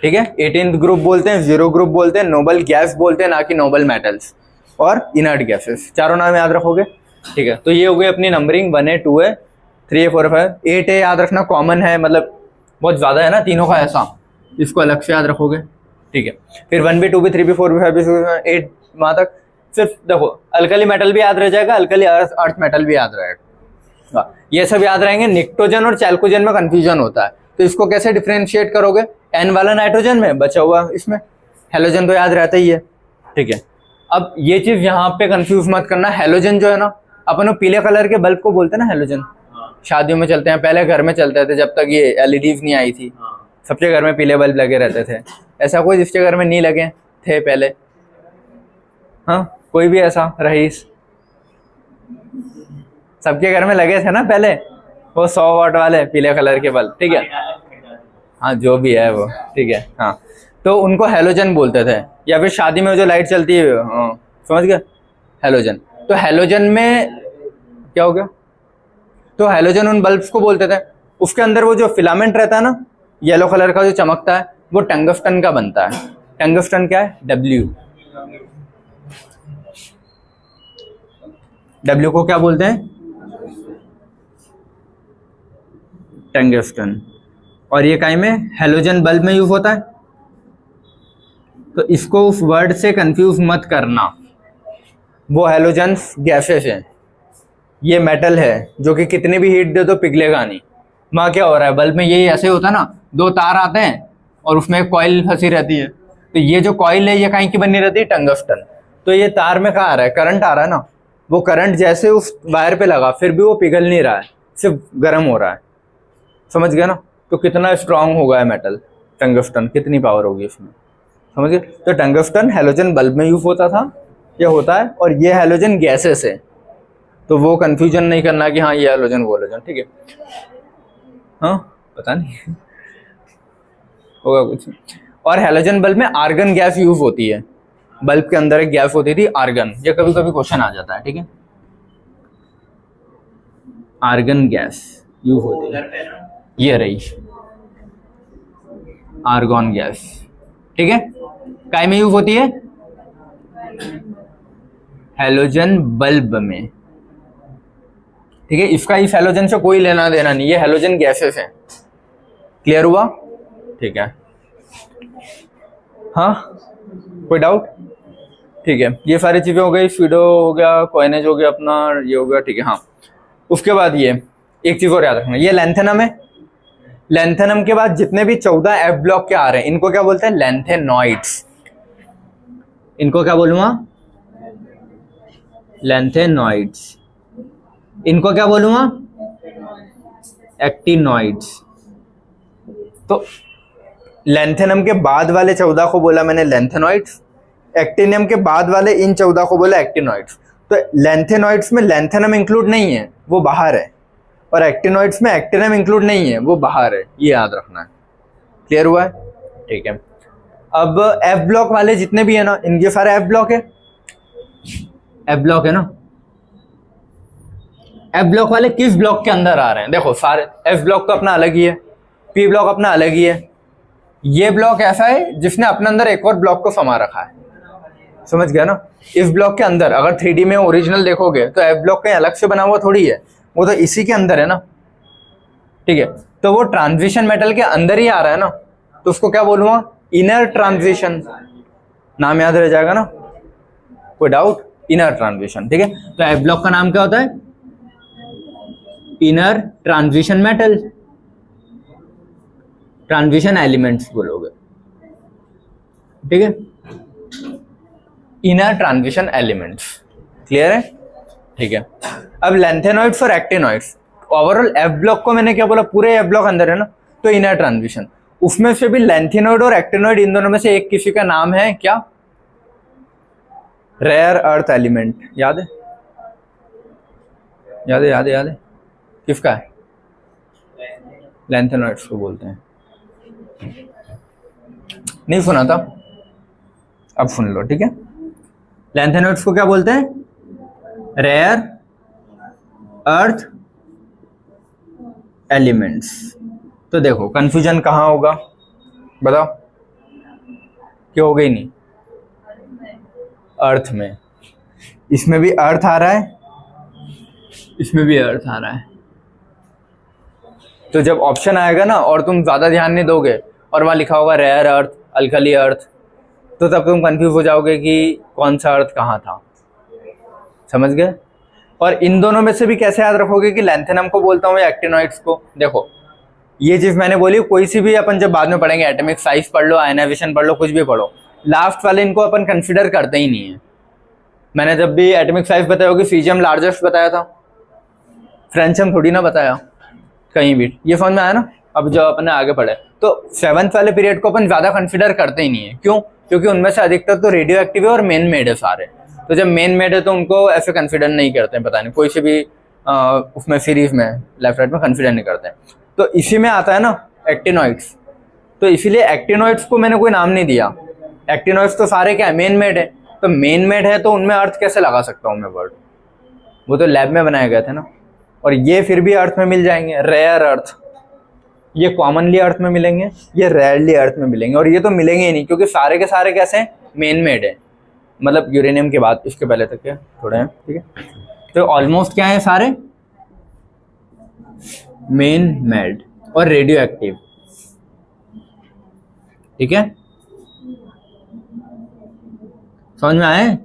ठीक है। 18th ग्रुप बोलते हैं, जीरो ग्रुप बोलते हैं, नोबल गैस बोलते हैं, ना कि नोबल मेटल्स, और इनर्ट गैसेस, चारों नाम याद रखोगे, ठीक है। तो ये हो गई अपनी नंबरिंग, 1 है, 2 है, 3 है, 4 है, 5, 8 है, याद रखना कॉमन है, मतलब बहुत ज्यादा है ना तीनों का ऐसा, इसको अलग से याद रखोगे, ठीक है। फिर 1 भी, 2 भी, 3 भी, 4 भी, 5 भी, 6 भी, 8 वहां तक। सिर्फ देखो अल्कली मेटल भी याद रह जाएगा, अल्कली अर्थ मेटल भी याद रहेगा, ये सब याद रहेंगे। निक्टोजन और चैल्कोजन में कंफ्यूजन होता है, तो इसको कैसे डिफरेंशिएट करोगे? N वाला नाइट्रोजन में बचा हुआ इसमें, हेलोजन तो याद रहता ही है, ठीक है। अब ये चीज यहाँ पे कंफ्यूज मत करना, हेलोजन जो है ना, अपन पीले कलर के बल्ब को बोलते हैं ना हेलोजन, शादियों में चलते हैं, पहले घर में चलते थे जब तक ये LEDs नहीं आई थी, सबके घर में पीले बल्ब लगे रहते थे। ऐसा कोई जिसके घर में नहीं लगे थे पहले? हाँ, कोई भी ऐसा रईस? सबके घर में लगे थे ना पहले, वो 100 वाट वाले पीले कलर के बल्ब, ठीक है। हाँ जो भी है वो, ठीक है, हाँ। तो उनको हेलोजन बोलते थे, या फिर शादी में जो लाइट चलती है, हाँ समझ गया, हेलोजन। तो हेलोजन में क्या हो गया? तो हेलोजन उन बल्ब्स को बोलते थे, उसके अंदर वो जो फिलामेंट रहता है ना, येलो कलर का जो चमकता है, वो टंगस्टन का बनता है। टंगस्टन क्या है? W। W को क्या बोलते हैं? टंगस्टन। और ये काहे में? हेलोजन बल्ब में यूज होता है। तो इसको उस वर्ड से कंफ्यूज मत करना, वो हेलोजन्स गैसेस हैं, ये मेटल है जो कि कितनी भी हीट दे तो पिघलेगा नहीं। वहाँ क्या हो रहा है, बल्ब में यही ऐसे होता है ना, दो तार आते हैं और उसमें एक कॉइल फंसी रहती है। तो ये जो कॉइल है ये कहीं की बनी रहती है? टंगस्टन। तो ये तार में कहाँ आ रहा है? करंट आ रहा है ना, वो करंट जैसे उस वायर पे लगा फिर भी वो पिघल नहीं रहा है, सिर्फ गर्म हो रहा है। समझ गया ना? तो कितना स्ट्रांग होगा है मेटल टंगस्टन, कितनी पावर होगी इसमें, समझ गए? तो टंगस्टन हेलोजन बल्ब में यूज होता था, ये होता है, और ये हेलोजन गैसेस है। तो वो कंफ्यूजन नहीं करना कि हाँ ये हेलोजन वो हेलोजन, ठीक है? हाँ पता नहीं होगा कुछ। और हेलोजन बल्ब में आर्गन गैस यूज होती है। बल्ब के अंदर एक गैस होती थी आर्गन, ये कभी कभी क्वेश्चन आ जाता है, ठीक है? आर्गन गैस यूज होती है, ये रही आर्गन गैस, ठीक है? काय में यूज होती है? हेलोजन बल्ब में, ठीक है? इसका इस हेलोजन से कोई लेना देना नहीं, ये हेलोजन गैसेस हैं। क्लियर हुआ? ठीक है। हाँ कोई डाउट? ठीक है, ये सारी चीजें हो गई, स्यूडो हो गया, कॉइनेज हो गया अपना, ये हो गया, ठीक है। हाँ उसके बाद ये एक चीज और याद रखना, ये लैंथेनम है। लैंथेनम के बाद जितने भी 14 एफ ब्लॉक के आ रहे हैं इनको क्या बोलते हैं? लैंथेनॉइड्स। इनको क्या बोलूंगा? लैंथेनॉइड्स। इनको क्या बोलूंगा? एक्टिनॉइड्स। तो लैंथेनम के बाद वाले 14 को बोला मैंने लैंथेनॉइड्स, एक्टिनियम के बाद वाले इन 14 को बोला एक्टिनॉइड्स। तो लैंथेनॉइड्स में लैंथेनम इंक्लूड नहीं है, वो बाहर है, और एक्टिनॉइड्स में एक्टिनियम इंक्लूड नहीं है, वो बाहर है, ये याद रखना है। क्लियर हुआ है? ठीक है। अब एफ ब्लॉक वाले जितने भी है ना, इनके सारे एफ ब्लॉक है, एफ ब्लॉक है ना। एफ ब्लॉक वाले किस ब्लॉक के अंदर आ रहे हैं? देखो सारे एफ ब्लॉक तो अपना अलग ही है, पी ब्लॉक अपना अलग ही है, ये ब्लॉक ऐसा है जिसने अपने अंदर एक और ब्लॉक को समा रखा है। समझ गया ना? इस ब्लॉक के अंदर अगर 3D में ओरिजिनल देखोगे तो एफ ब्लॉक कहीं अलग से बना हुआ थोड़ी है, वो तो इसी के अंदर है ना, ठीक है? तो वो ट्रांजिशन मेटल के अंदर ही आ रहा है ना, तो उसको क्या बोलूंगा? Inner transition. नाम याद रह जाएगा ना? कोई डाउट? इनर ट्रांजिशन, ठीक है? तो एफ ब्लॉक का नाम क्या होता है? Inner transition metal, transition elements बोलोगे, ठीक है? Inner transition elements. क्लियर है? ठीक है। अब लैंथेनॉइड्स और एक्टिनॉइड्स, ओवरऑल एफ ब्लॉक को मैंने क्या बोला? पूरे एफ ब्लॉक अंदर है ना, तो इनर ट्रांजिशन। उसमें से भी लैंथेनॉइड और एक्टिनॉइड, इन दोनों में से एक किसी का नाम है क्या? Rare earth element. याद है? याद है? याद है? याद है? किसका है? लैंथेनॉइड्स को बोलते हैं। नहीं सुना था? अब सुन लो, ठीक है? लैंथेनॉइड्स को क्या बोलते हैं? Rare earth elements. तो देखो कंफ्यूजन कहाँ होगा बताओ? क्यों हो गई नहीं? अर्थ में, इसमें भी अर्थ आ रहा है, इसमें भी अर्थ आ रहा है। तो जब ऑप्शन आएगा ना और तुम ज्यादा ध्यान नहीं दोगे और वहां लिखा होगा रेयर अर्थ, अल्कली अर्थ, तो तब तुम कंफ्यूज हो जाओगे कि कौन सा अर्थ कहाँ था। समझ गए? और इन दोनों में से भी कैसे याद रखोगे कि लैंथेनम को बोलता हूँ या एक्टिनॉइड्स को? देखो ये चीज मैंने बोली, कोई सी भी अपन जब बाद में पढ़ेंगे, एटॉमिक साइज पढ़ लो, आयनाइजेशन पढ़ लो, कुछ भी पढ़ो, लास्ट वाले इनको अपन कंसिडर करते ही नहीं है। मैंने जब भी एटॉमिक साइज बताया होगी, सीजियम लार्जेस्ट बताया था, फ्रेंचम थोड़ी ना बताया कहीं भी। ये समझ में आया ना? अब जब अपन ने आगे पढ़े तो 7th वाले पीरियड को अपन ज्यादा कंसिडर करते ही नहीं है। क्यों? क्योंकि उनमें से अधिकतर तो रेडियो एक्टिव है और मेन मेड है सारे। तो जब मेन मेड है तो उनको ऐसे कंसिडर नहीं करते हैं, पता नहीं कोई से भी उसमें सीरीज में लेफ्ट राइट में कंसिडर नहीं करते हैं। तो इसी में आता है ना एक्टिनॉइड्स, तो इसीलिए एक्टिनॉइड्स को मैंने कोई नाम नहीं दिया। एक्टिनॉइड्स तो सारे क्या है? मेन मेड है। तो मेन मेड है तो उनमें अर्थ कैसे लगा सकता हूँ मैं वर्ड? वो तो लैब में बनाए गए थे ना। और ये फिर भी अर्थ में मिल जाएंगे, रेयर अर्थ, ये कॉमनली अर्थ में मिलेंगे, ये रेयरली अर्थ में मिलेंगे, और ये तो मिलेंगे ही नहीं क्योंकि सारे के सारे कैसे हैं, मेन मेड है, मतलब यूरेनियम के बाद, इसके पहले तक के थोड़े हैं, ठीक है। तो ऑलमोस्ट क्या है, सारे मेन मेड और रेडियो एक्टिव, ठीक है, समझ में आए,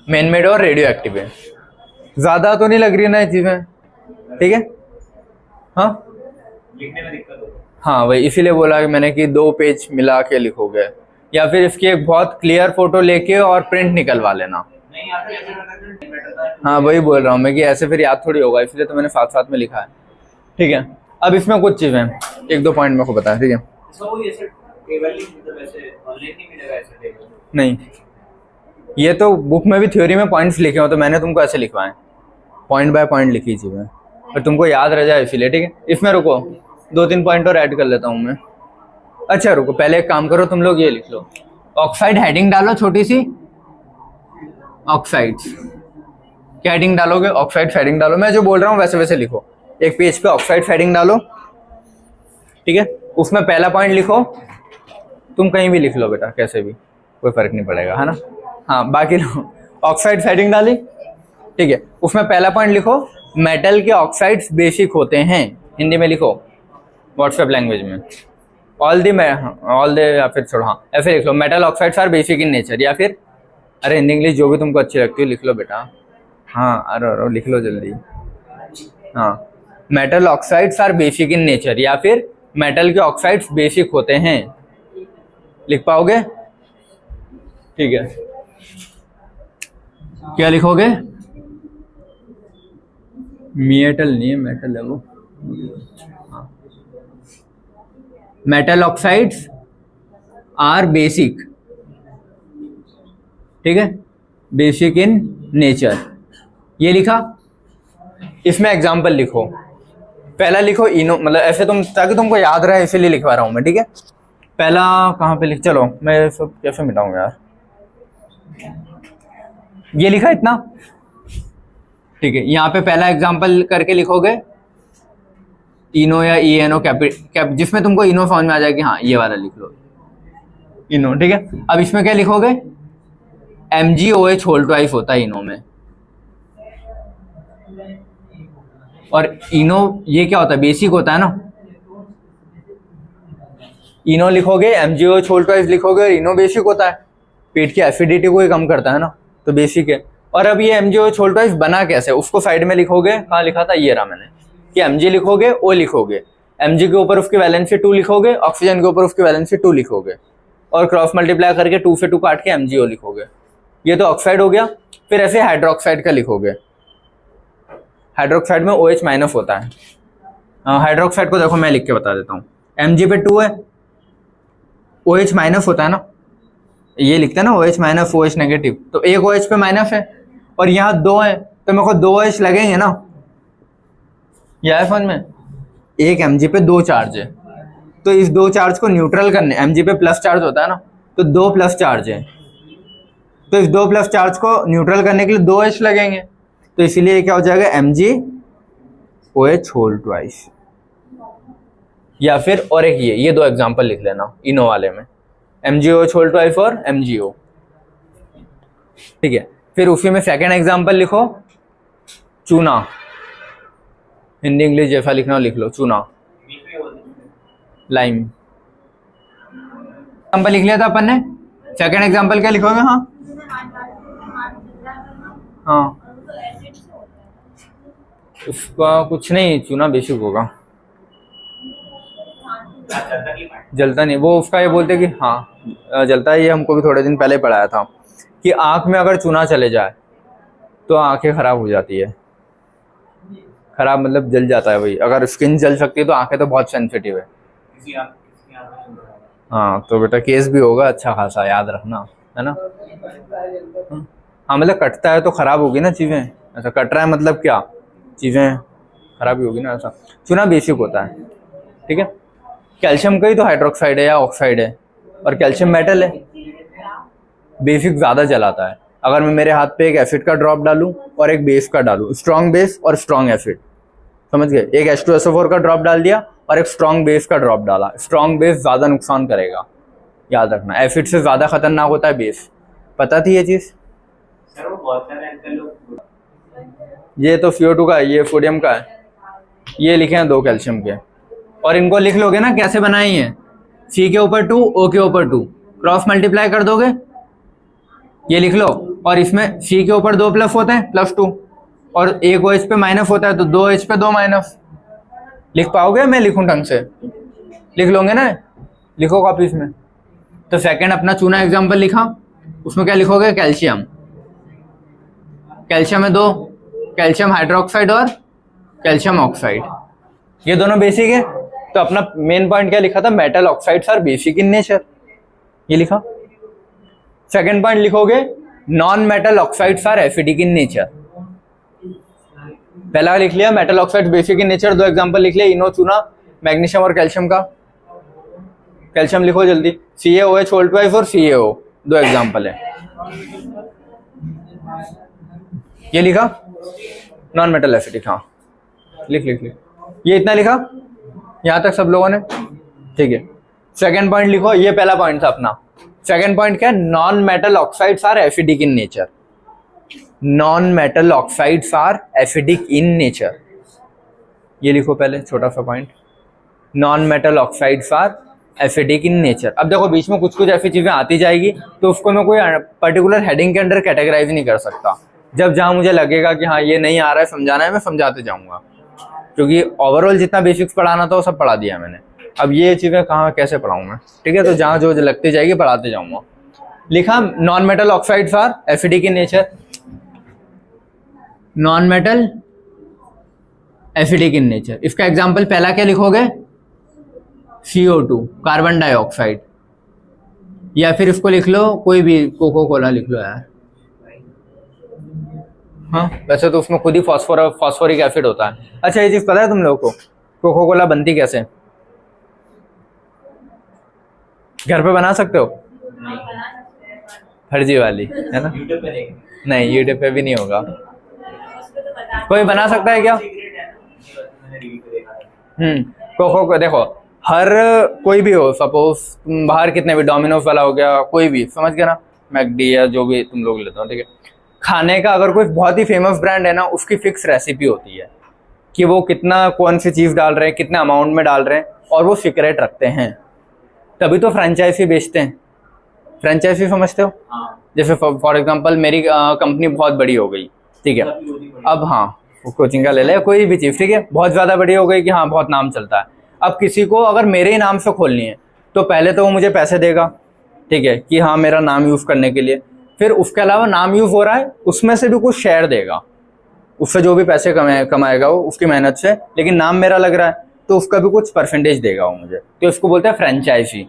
मेन मेड और रेडियो एक्टिव है। ज्यादा तो नहीं लग रही ना ये चीजें, ठीक है। हाँ लिखने में दिक्कत हो, हाँ वही इसीलिए बोला कि मैंने कि 2 पेज मिला के लिखोगे, या फिर इसकी एक बहुत क्लियर फोटो लेके और प्रिंट निकलवा लेना। नहीं यार ऐसे करना बेटर था। हाँ वही बोल रहा हूँ मैं कि ऐसे फिर याद थोड़ी होगा, इसलिए तो मैंने साथ साथ में लिखा है, ठीक है। अब इसमें कुछ चीजें 1-2 पॉइंट मेरे को बताया, ठीक है। इसका कोई ऐसे टेबल नहीं, मतलब ऐसे ऑनलाइन नहीं मिलेगा ऐसे टेबल? नहीं, ये तो बुक में भी थ्योरी में पॉइंट्स लिखे हो, तो मैंने तुमको ऐसे लिखवाए, पॉइंट बाय पॉइंट लिखी चीजें, और तुमको याद रह जाए इसीलिए, ठीक है। इसमें रुको 2-3 पॉइंट और ऐड कर लेता हूँ मैं। अच्छा रुको, पहले एक काम करो तुम लोग, ये लिख लो, ऑक्साइड हेडिंग डालो छोटी सी, ऑक्साइड्स, क्या हेडिंग डालोगे, ऑक्साइड हेडिंग डालो, मैं जो बोल रहा हूँ वैसे वैसे लिखो, एक पेज पे ऑक्साइड हेडिंग डालो, ठीक है। उसमें पहला पॉइंट लिखो, तुम कहीं भी लिख लो बेटा, कैसे भी कोई फर्क नहीं पड़ेगा, है ना। हाँ बाकी ऑक्साइड हेडिंग डाली, ठीक है। उसमें पहला पॉइंट लिखो, मेटल के ऑक्साइड्स बेसिक होते हैं, हिंदी में लिखो व्हाट्सएप लैंग्वेज में, ऑल द या फिर छोड़ो, हाँ ऐसे लिख लो, metal oxides are basic in nature, या फिर अरे हिंदी इंग्लिश जो भी तुमको अच्छी लगती है लिख लो बेटा, हाँ अरे लिख लो जल्दी, हाँ metal oxides are basic in nature, या फिर मेटल के ऑक्साइड्स बेसिक होते हैं, लिख पाओगे, ठीक है। क्या लिखोगे, मेटल नहीं है, मेटल है वो, मेटल ऑक्साइड्स आर बेसिक, ठीक है, बेसिक इन नेचर, ये लिखा। इसमें एग्जाम्पल लिखो, पहला लिखो इनो, मतलब ऐसे तुम, ताकि तुमको याद रहे इसीलिए लिखवा रहा हूं मैं, ठीक है। पहला कहाँ पे लिख, चलो मैं सब कैसे मिटाऊंगा यार, ये लिखा इतना, ठीक है। यहाँ पे पहला एग्जाम्पल करके लिखोगे इनो या ई एन ओ कैप, जिसमें तुमको इनो समझ में आ जाएगी, हाँ ये वाला लिख लो इनो, ठीक है। अब इसमें क्या लिखोगे, MgOH होल ट्वाइस होता है इनो में, और इनो ये क्या होता है, बेसिक होता है ना, इनो लिखोगे, MgOH होल ट्वाइस लिखोगे, और इनो बेसिक होता है, पेट की एसिडिटी को ही कम करता है ना, तो बेसिक है। और अब ये MgOH होल ट्वाइस बना कैसे, उसको साइड में लिखोगे, कहाँ लिखा था, ये रहा मैंने, कि Mg लिखोगे, O लिखोगे, Mg के ऊपर उसकी वैलेंसी 2 लिखोगे, ऑक्सीजन के ऊपर उसकी वैलेंसी 2 लिखोगे, और क्रॉस मल्टीप्लाई करके 2 से 2 काट के MgO लिखोगे, ये तो ऑक्साइड हो गया। फिर ऐसे हाइड्रोक्साइड का लिखोगे, हाइड्रोक्साइड में OH माइनस होता है, हाइड्रोक्साइड को देखो मैं लिख के बता देता हूँ, Mg पे 2 है, OH माइनस होता है ना, ये लिखते हैं ना OH माइनस OH नेगेटिव, तो एक OH पे माइनस है, और यहाँ 2 है, तो मेरे को 2 OH लगेंगे ना, यह है समझ में, एक Mg पे 2 चार्ज है, तो इस 2 चार्ज को न्यूट्रल करने, Mg पे प्लस चार्ज होता है ना, तो 2 प्लस चार्ज है, तो इस 2 प्लस चार्ज को न्यूट्रल करने के लिए 2 H लगेंगे, तो इसीलिए क्या हो जाएगा, MgOH होल ट्वाइस, या फिर और एक ये 2 एग्जांपल लिख लेना इनो वाले में, MgOH होल ट्वाइस और MgO, ठीक है। फिर उसी में सेकेंड एग्जांपल लिखो, चूना, हिंदी इंग्लिश जैसा लिखना लिख लो, चूना, लाइम, एग्जांपल लिख लिया था अपन ने, सेकेंड एग्जांपल क्या लिखोगे, हाँ हाँ उसका कुछ नहीं, चूना बेसिक होगा, जलता नहीं वो, उसका ये बोलते कि हाँ जलता है, ये हमको भी थोड़े दिन पहले पढ़ाया था कि आंख में अगर चूना चले जाए तो आंखें खराब हो जाती है, खराब मतलब जल जाता है, वही अगर स्किन जल सकती है तो आंखें तो बहुत सेंसिटिव है, हाँ तो बेटा केस भी होगा अच्छा खासा, याद रखना, है ना। हाँ मतलब कटता है तो खराब होगी ना चीज़ें, ऐसा कट रहा है मतलब क्या, चीज़ें खराब ही होगी ना, ऐसा। चूना बेसिक होता है, ठीक है। कैल्शियम का ही तो हाइड्रोक्साइड है या ऑक्साइड है, और कैल्शियम मेटल है, बेसिक ज़्यादा जलाता है। अगर मैं मेरे हाथ पे एक एसिड का ड्रॉप डालूं और एक बेस का डालूं, स्ट्रॉन्ग बेस और स्ट्रॉन्ग एसिड, समझ गए, एक H2SO4 का ड्रॉप डाल दिया और एक स्ट्रॉन्ग बेस का ड्रॉप डाला। स्ट्रॉन्ग बेस ज़्यादा नुकसान करेगा, याद रखना। एसिड से ज़्यादा खतरनाक होता है बेस, पता थी ये चीज़? सर वो बहुत सारे अंकल लोग, ये तो CO2 का है, ये सोडियम का है, ये लिखे हैं 2 कैल्शियम के। और इनको लिख लोगे ना कैसे बनाए हैं, C के ऊपर 2, O के ऊपर 2, क्रॉस मल्टीप्लाई कर दोगे, ये लिख लो। और इसमें C के ऊपर 2 प्लस होते हैं, +2, और एक OH पे माइनस होता है, तो 2 OH पे 2 माइनस। लिख पाओगे? मैं लिखूं ढंग से? लिख लोगे ना? लिखो कॉपीज में। तो सेकंड अपना चूना एग्जांपल लिखा, उसमें क्या लिखोगे? कैल्शियम। कैल्शियम में 2, कैल्शियम हाइड्रोक्साइड और कैल्शियम ऑक्साइड, ये दोनों बेसिक है। तो अपना मेन पॉइंट क्या लिखा था? Metal oxides are basic in nature, ये लिखा। सेकंड पॉइंट लिखोगे non metal oxides are acidic in nature. पहला लिख लिया metal oxide basic in nature, 2 example लिख लिया, इनो चूना, मैग्नीशियम और कैल्शियम का। कैल्शियम लिखो जल्दी, CaOH होल ट्वाइस और CaO, 2 एग्जांपल है, ये लिखा। नॉन मेटल एसिडिक, हाँ लिख लिख लिख, ये इतना लिखा यहां तक सब लोगों ने, ठीक है। सेकंड पॉइंट लिखो, ये पहला पॉइंट था अपना। सेकंड पॉइंट क्या है? Non metal oxides are acidic in nature. Non metal oxides are acidic in nature, ये लिखो पहले, छोटा सा point. Non metal oxides are acidic in nature. अब देखो बीच में कुछ कुछ ऐसी चीजें आती जाएगी, तो उसको मैं कोई पर्टिकुलर हेडिंग के अंडर कैटेगराइज नहीं कर सकता। जब जहां मुझे लगेगा कि हाँ ये नहीं आ रहा है समझाना है, मैं समझाते जाऊंगा, क्योंकि ओवरऑल जितना बेसिक्स पढ़ाना था वो सब पढ़ा दिया मैंने। अब ये चीजें कहाँ कैसे पढ़ाऊँ मैं, ठीक है? तो जहाँ जो लगती जाएगी पढ़ाते जाऊंगा। लिखा non metal oxides are acidic in nature, non metal acidic in nature. इसका एग्जाम्पल पहला क्या लिखोगे? CO2, कार्बन डाइऑक्साइड, या फिर इसको लिख लो कोई भी, कोको कोला लिख लो यार। हाँ वैसे तो उसमें खुद ही फॉस्फोरिक एसिड होता है। अच्छा ये चीज पता है तुम लोगों को, कोको कोला बनती कैसे? घर पे बना सकते हो? फर्जी वाली है ना? यूट्यूब पे देखें, नहीं यूट्यूब पे भी नहीं होगा। कोई बना सकता है क्या? सीक्रेट है ना, मैंने रील पे देखा था। कोको को देखो, हर कोई भी हो, सपोज बाहर कितने भी, डोमिनोज वाला हो गया, कोई भी, समझ गया ना, मैकडी या जो भी तुम लोग लेते हो, ठीक है। खाने का अगर कोई बहुत ही फेमस ब्रांड है ना, उसकी फिक्स रेसिपी होती है कि वो कितना कौन सी चीज़ डाल रहे हैं, कितने अमाउंट में डाल रहे हैं, और वो सीक्रेट रखते हैं। तभी तो फ्रेंचाइजी बेचते हैं। फ्रेंचाइजी समझते हो? हाँ, जैसे फॉर एग्जांपल मेरी कंपनी बहुत बड़ी हो गई, ठीक है, अब हाँ कोचिंग का ले ले, कोई भी चीज़, ठीक है, बहुत ज़्यादा बड़ी हो गई कि हाँ बहुत नाम चलता है। अब किसी को अगर मेरे ही नाम से खोलनी है, तो पहले तो वो मुझे पैसे देगा, ठीक है, कि हाँ मेरा नाम यूज़ करने के लिए। फिर उसके अलावा नाम यूज़ हो रहा है, उसमें से भी कुछ शेयर देगा, उससे जो भी पैसे कमाएगा वो उसकी मेहनत से, लेकिन नाम मेरा लग रहा है तो उसका भी कुछ परसेंटेज देगा वो मुझे, तो उसको बोलते हैं फ्रेंचाइजी,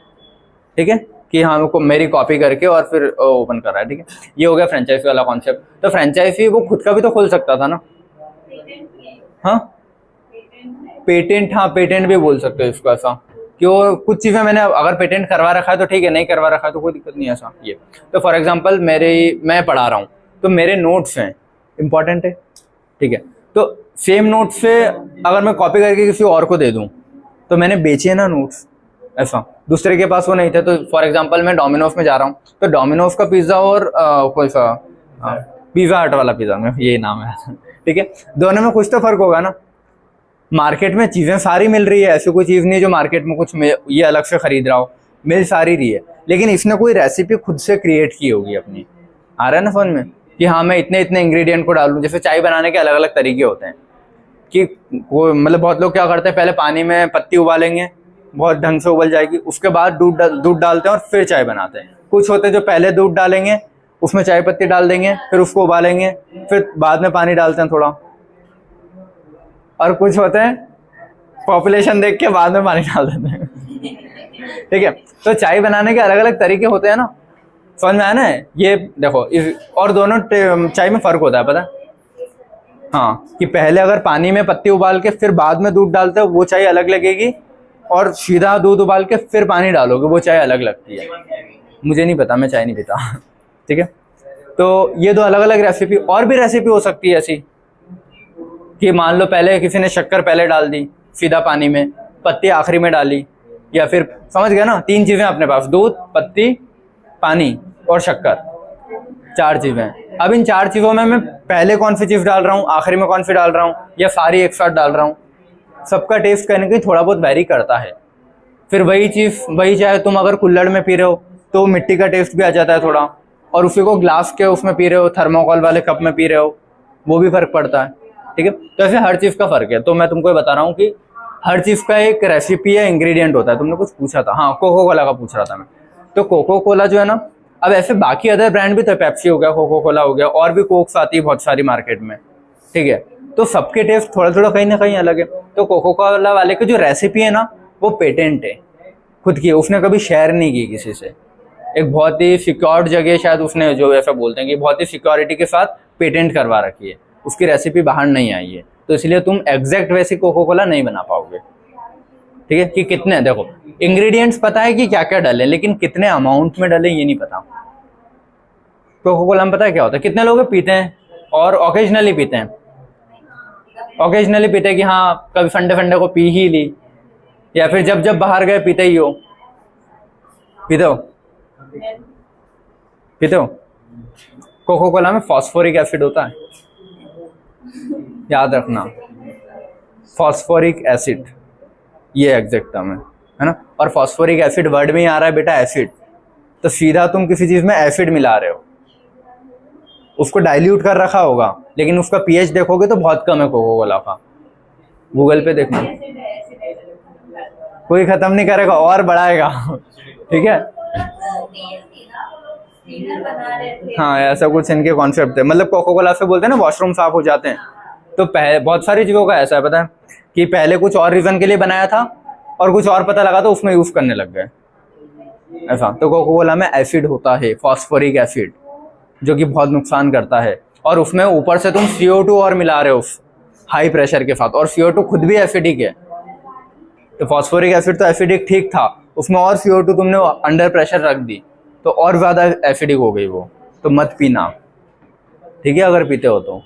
ठीक है, कि हाँ वो मेरी कॉपी करके और फिर ओपन कर रहा है, ठीक है। ये हो गया फ्रेंचाइजी वाला कॉन्सेप्ट। तो फ्रेंचाइजी वो खुद का भी तो खोल सकता था ना, हाँ पेटेंट, हाँ पेटेंट भी बोल सकते हो इसको ऐसा, कि वो कुछ चीज़ें मैंने अगर पेटेंट करवा रखा है तो ठीक है, नहीं करवा रखा है तो कोई दिक्कत नहीं है ऐसा। ये तो फॉर एग्जांपल मैं पढ़ा रहा हूँ, तो मेरे नोट्स हैं, इंपॉर्टेंट है, ठीक है, तो सेम नोट्स से अगर मैं कॉपी करके किसी और को दे दूँ तो मैंने बेचे ना नोट्स, ऐसा दूसरे के पास वो नहीं थे। तो फॉर एग्जांपल मैं डोमिनोज में जा रहा हूँ, तो डोमिनोज का पिज़्ज़ा और कोई सा पिज़्ज़ा हट वाला पिज़्ज़ा में, ये नाम है, ठीक है, दोनों में कुछ तो फर्क होगा ना। मार्केट में चीज़ें सारी मिल रही है, ऐसी कोई चीज़ नहीं जो मार्केट में कुछ ये अलग से खरीद रहा हो, मिल सारी रही है, लेकिन इसने कोई रेसिपी खुद से क्रिएट की होगी अपनी। आ रहा है ना समझ में, कि हाँ मैं इतने इतने इंग्रेडिएंट को डालूं। जैसे चाय बनाने के अलग अलग तरीके होते हैं, कि वो मतलब बहुत लोग क्या करते हैं, पहले पानी में पत्ती उबालेंगे, बहुत ढंग से उबल जाएगी, उसके बाद दूध डालते हैं और फिर चाय बनाते हैं। कुछ होते हैं जो पहले दूध डालेंगे, उसमें चाय पत्ती डाल देंगे, फिर उसको उबालेंगे, फिर बाद में पानी डालते हैं थोड़ा। और कुछ होते हैं पॉपुलेशन देख के बाद में पानी डाल देते हैं, ठीक है। तो चाय बनाने के अलग अलग तरीके होते हैं ना, समझ में आया ना। ये देखो और दोनों चाय में फर्क होता है, पता है? हाँ, कि पहले अगर पानी में पत्ती उबाल के फिर बाद में दूध डालते हो वो चाय अलग लगेगी, और सीधा दूध उबाल के फिर पानी डालोगे वो चाय अलग लगती है। मुझे नहीं पता, मैं चाय नहीं पीता, ठीक है। तो ये दो अलग अलग रेसिपी, और भी रेसिपी हो सकती है ऐसी, कि मान लो पहले किसी ने शक्कर पहले डाल दी सीधा पानी में, पत्ती आखिरी में डाली, या फिर समझ गया ना, 3 चीजें अपने पास, दूध, पत्ती, पानी और शक्कर, 4 चीजें। अब इन 4 चीजों में मैं पहले कौन सी चीज डाल रहा हूँ, आखिरी में कौन सी डाल रहा हूँ, या सारी एक साथ डाल रहा हूँ, सबका टेस्ट कहने के थोड़ा बहुत वेरी करता है। फिर वही चीज, वही चाहे तुम अगर कुल्हड़ में पी रहे हो तो मिट्टी का टेस्ट भी आ जाता है थोड़ा, और उसी को ग्लास के उसमें पी रहे हो, थर्मोकॉल वाले कप में पी रहे हो, वो भी फर्क पड़ता है। ठीक है, तो ऐसे हर चीज का फर्क है। तो मैं तुमको ये बता रहा हूँ कि हर चीज का एक रेसिपी या इंग्रेडिएंट होता है। तुमने कुछ पूछा था, हाँ कोको कोला का पूछ रहा था मैं। तो कोको कोला जो है ना, अब ऐसे बाकी अदर ब्रांड भी थे, पेप्सी हो गया, कोको कोला हो गया, और भी कोक्स आती है बहुत सारी मार्केट में। ठीक है, तो सबके टेस्ट थोड़ा थोड़ा कहीं ना कहीं अलग है। तो कोको कोला वाले की जो रेसिपी है ना, वो पेटेंट है खुद की, उसने कभी शेयर नहीं की किसी से। एक बहुत ही सिक्योर्ड जगह शायद उसने, जो ऐसा बोलते हैं कि बहुत ही सिक्योरिटी के साथ पेटेंट करवा रखी है, उसकी रेसिपी बाहर नहीं आई है। तो इसलिए तुम एग्जैक्ट वैसी कोको कोला नहीं बना पाओगे। ठीक है, कि कितने, देखो इंग्रेडिएंट्स पता है कि क्या क्या डालें, लेकिन कितने अमाउंट में डालें ये नहीं पता। कोको कोला में पता है क्या होता है, कितने लोग पीते हैं और ओकेजनली पीते हैं। ओकेजनली पीते हैं कि हाँ कभी संडे फंडे को पी ही ली, या फिर जब जब बाहर गए पीते ही हो। पीते हो, पीते हो। कोको कोला में फॉस्फोरिक एसिड होता है, याद रखना, फॉस्फोरिक एसिड, ये एग्जैक्ट टर्म है ना। और फॉस्फोरिक एसिड वर्ड में ही आ रहा है बेटा एसिड, तो सीधा तुम किसी चीज में एसिड मिला रहे हो, उसको डाइल्यूट कर रखा होगा, लेकिन उसका पीएच देखोगे तो बहुत कम है कोको कोला का। गूगल पे देखना, कोई खत्म नहीं करेगा और बढ़ाएगा। ठीक है, हाँ ऐसा कुछ इनके कॉन्सेप्ट है। मतलब कोको कोला से बोलते हैं ना वॉशरूम साफ हो जाते हैं, तो बहुत सारी चीजों का ऐसा है, पता है कि पहले कुछ और रीजन के लिए बनाया था और कुछ और पता लगा तो उसमें यूज करने लग गए ऐसा। तो कोको कोला में एसिड होता है, फॉस्फोरिक एसिड, जो कि बहुत नुकसान करता है, और उसमें ऊपर से तुम CO2 और मिला रहे हो उस हाई प्रेशर के साथ, और CO2 खुद भी एसिडिक है। तो फॉस्फोरिक एसिड तो एसिडिक ठीक था, उसमें और CO2 तुमने अंडर प्रेशर रख दी तो और ज्यादा एसिडिक हो गई वो। तो मत पीना, ठीक है, अगर पीते हो तो।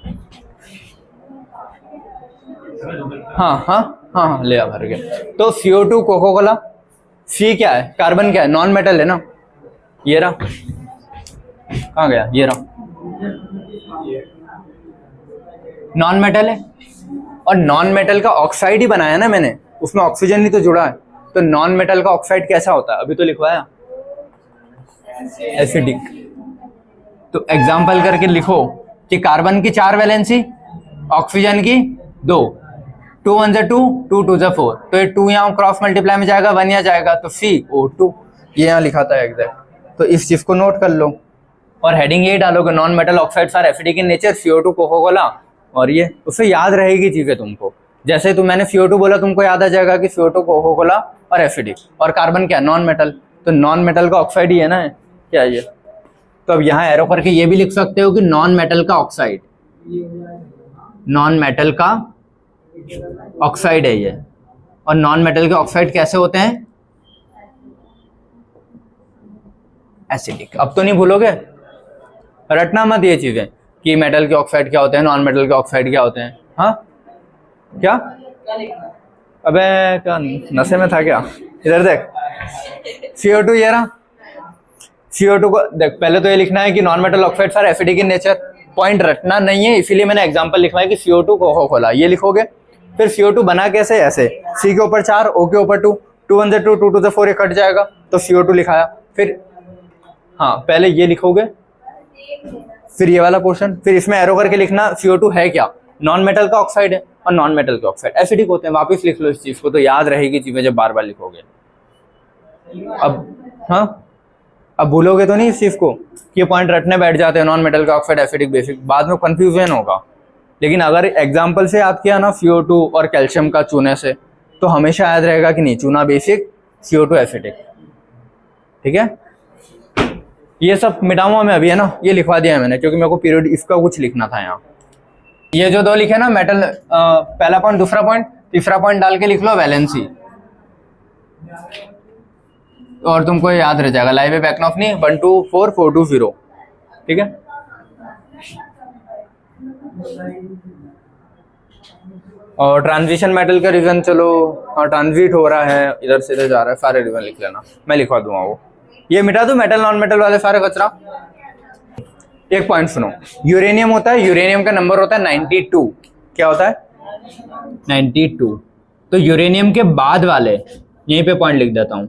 हाँ हाँ हाँ हाँ, ले आ भर के। तो CO2 कोको कोला, C क्या है, कार्बन क्या है, नॉन मेटल है ना, ये रहा, कहाँ गया, ये रहा, नॉन मेटल है। और नॉन मेटल का ऑक्साइड ही बनाया ना मैंने, उसमें ऑक्सीजन ही तो जुड़ा है। तो नॉन मेटल का ऑक्साइड कैसा होता है, अभी तो लिखवाया, एसिडिक। तो एग्जाम्पल करके लिखो कि कार्बन की 4 वैलेंसी, ऑक्सीजन की 2, 2 1 जा 2, 2 2 जा 4, तो ये 2 यहाँ क्रॉस मल्टीप्लाई में जाएगा, 1 यहाँ जाएगा, तो CO2 ये यहाँ लिखा था एग्जैक्ट। तो इस चीज को नोट कर लो और हेडिंग ये डालोगे, non metal oxides are acidic in nature, CO2 Coca Cola, और ये उससे याद रहेगी चीजें तुमको। जैसे तुम मैंने CO2 बोला, तुमको याद आ जाएगा कि CO2 कोको कोला और एसिडिक, और कार्बन क्या, नॉन मेटल, तो नॉन मेटल का ऑक्साइड ही है ना, क्या ये। तो अब यहाँ एरो करके ये भी लिख सकते हो कि नॉन मेटल का ऑक्साइड, नॉन मेटल का ऑक्साइड है ये। और नॉन मेटल के ऑक्साइड कैसे होते हैं, एसिडिक। अब तो नहीं भूलोगे, रटना मत ये चीजें कि मेटल के ऑक्साइड क्या होते हैं, नॉन मेटल के ऑक्साइड क्या होते हैं। हाँ क्या, अबे क्या नशे में था क्या, इधर देख, CO2 ये रहा, CO2 को देख, पहले तो ये लिखना है कि non metal oxides are acidic in nature, point रटना नहीं है, इसीलिए मैंने एग्जांपल लिखवाया कि CO2 कोको कोला, ये लिखोगे। फिर CO2 बना कैसे, ऐसे C के ऊपर 4, O के ऊपर 2, 2 1 जा 2, 2 2 जा 4, ये कट जाएगा, तो CO2 लिखाया। फिर हाँ पहले ये लिखोगे, फिर ये वाला पोर्शन, फिर इसमें एरो करके लिखना CO2 है क्या, नॉन मेटल का ऑक्साइड है, और नॉन मेटल के ऑक्साइड एसिडिक होते हैं। वापस लिख लो इस चीज को, तो याद रहेगी चीजें जब बार बार लिखोगे। अब हाँ, अब भूलोगे तो नहीं इस चीज को कि ये पॉइंट रटने बैठ जाते हैं, नॉन मेटल का ऑक्साइड एसिडिक बेसिक, बाद में कंफ्यूजन होगा। लेकिन अगर एग्जाम्पल से याद किया ना CO2 और कैल्शियम का चूने से, तो हमेशा याद रहेगा कि नहीं, चूना बेसिक, CO2 एसिडिक। ठीक है, ये सब मिटाऊंगा मैं अभी, है ना, ये लिखवा दिया है मैंने, क्योंकि मेरे को पीरियड इसका कुछ लिखना था यहाँ। ये जो 2 लिखे ना, मेटल पहला पॉइंट, दूसरा पॉइंट, तीसरा पॉइंट डाल के लिख लो वैलेंसी, और तुमको याद रह जाएगा, लाइव बैकनॉफ्नी 1 2 4 4 2 0। ठीक है, और ट्रांजिशन मेटल का रीजन चलो, हाँ ट्रांजिट हो रहा है, इधर से इधर जा रहा है, सारे रीजन लिख लेना, मैं लिखवा दूंगा वो। ये मिटा दूं मेटल नॉन मेटल वाले सारे कचरा। एक पॉइंट सुनो, यूरेनियम होता है, यूरेनियम का नंबर होता है 92। क्या होता है? 92। तो यूरेनियम के बाद वाले, यहीं पे पॉइंट लिख देता हूं,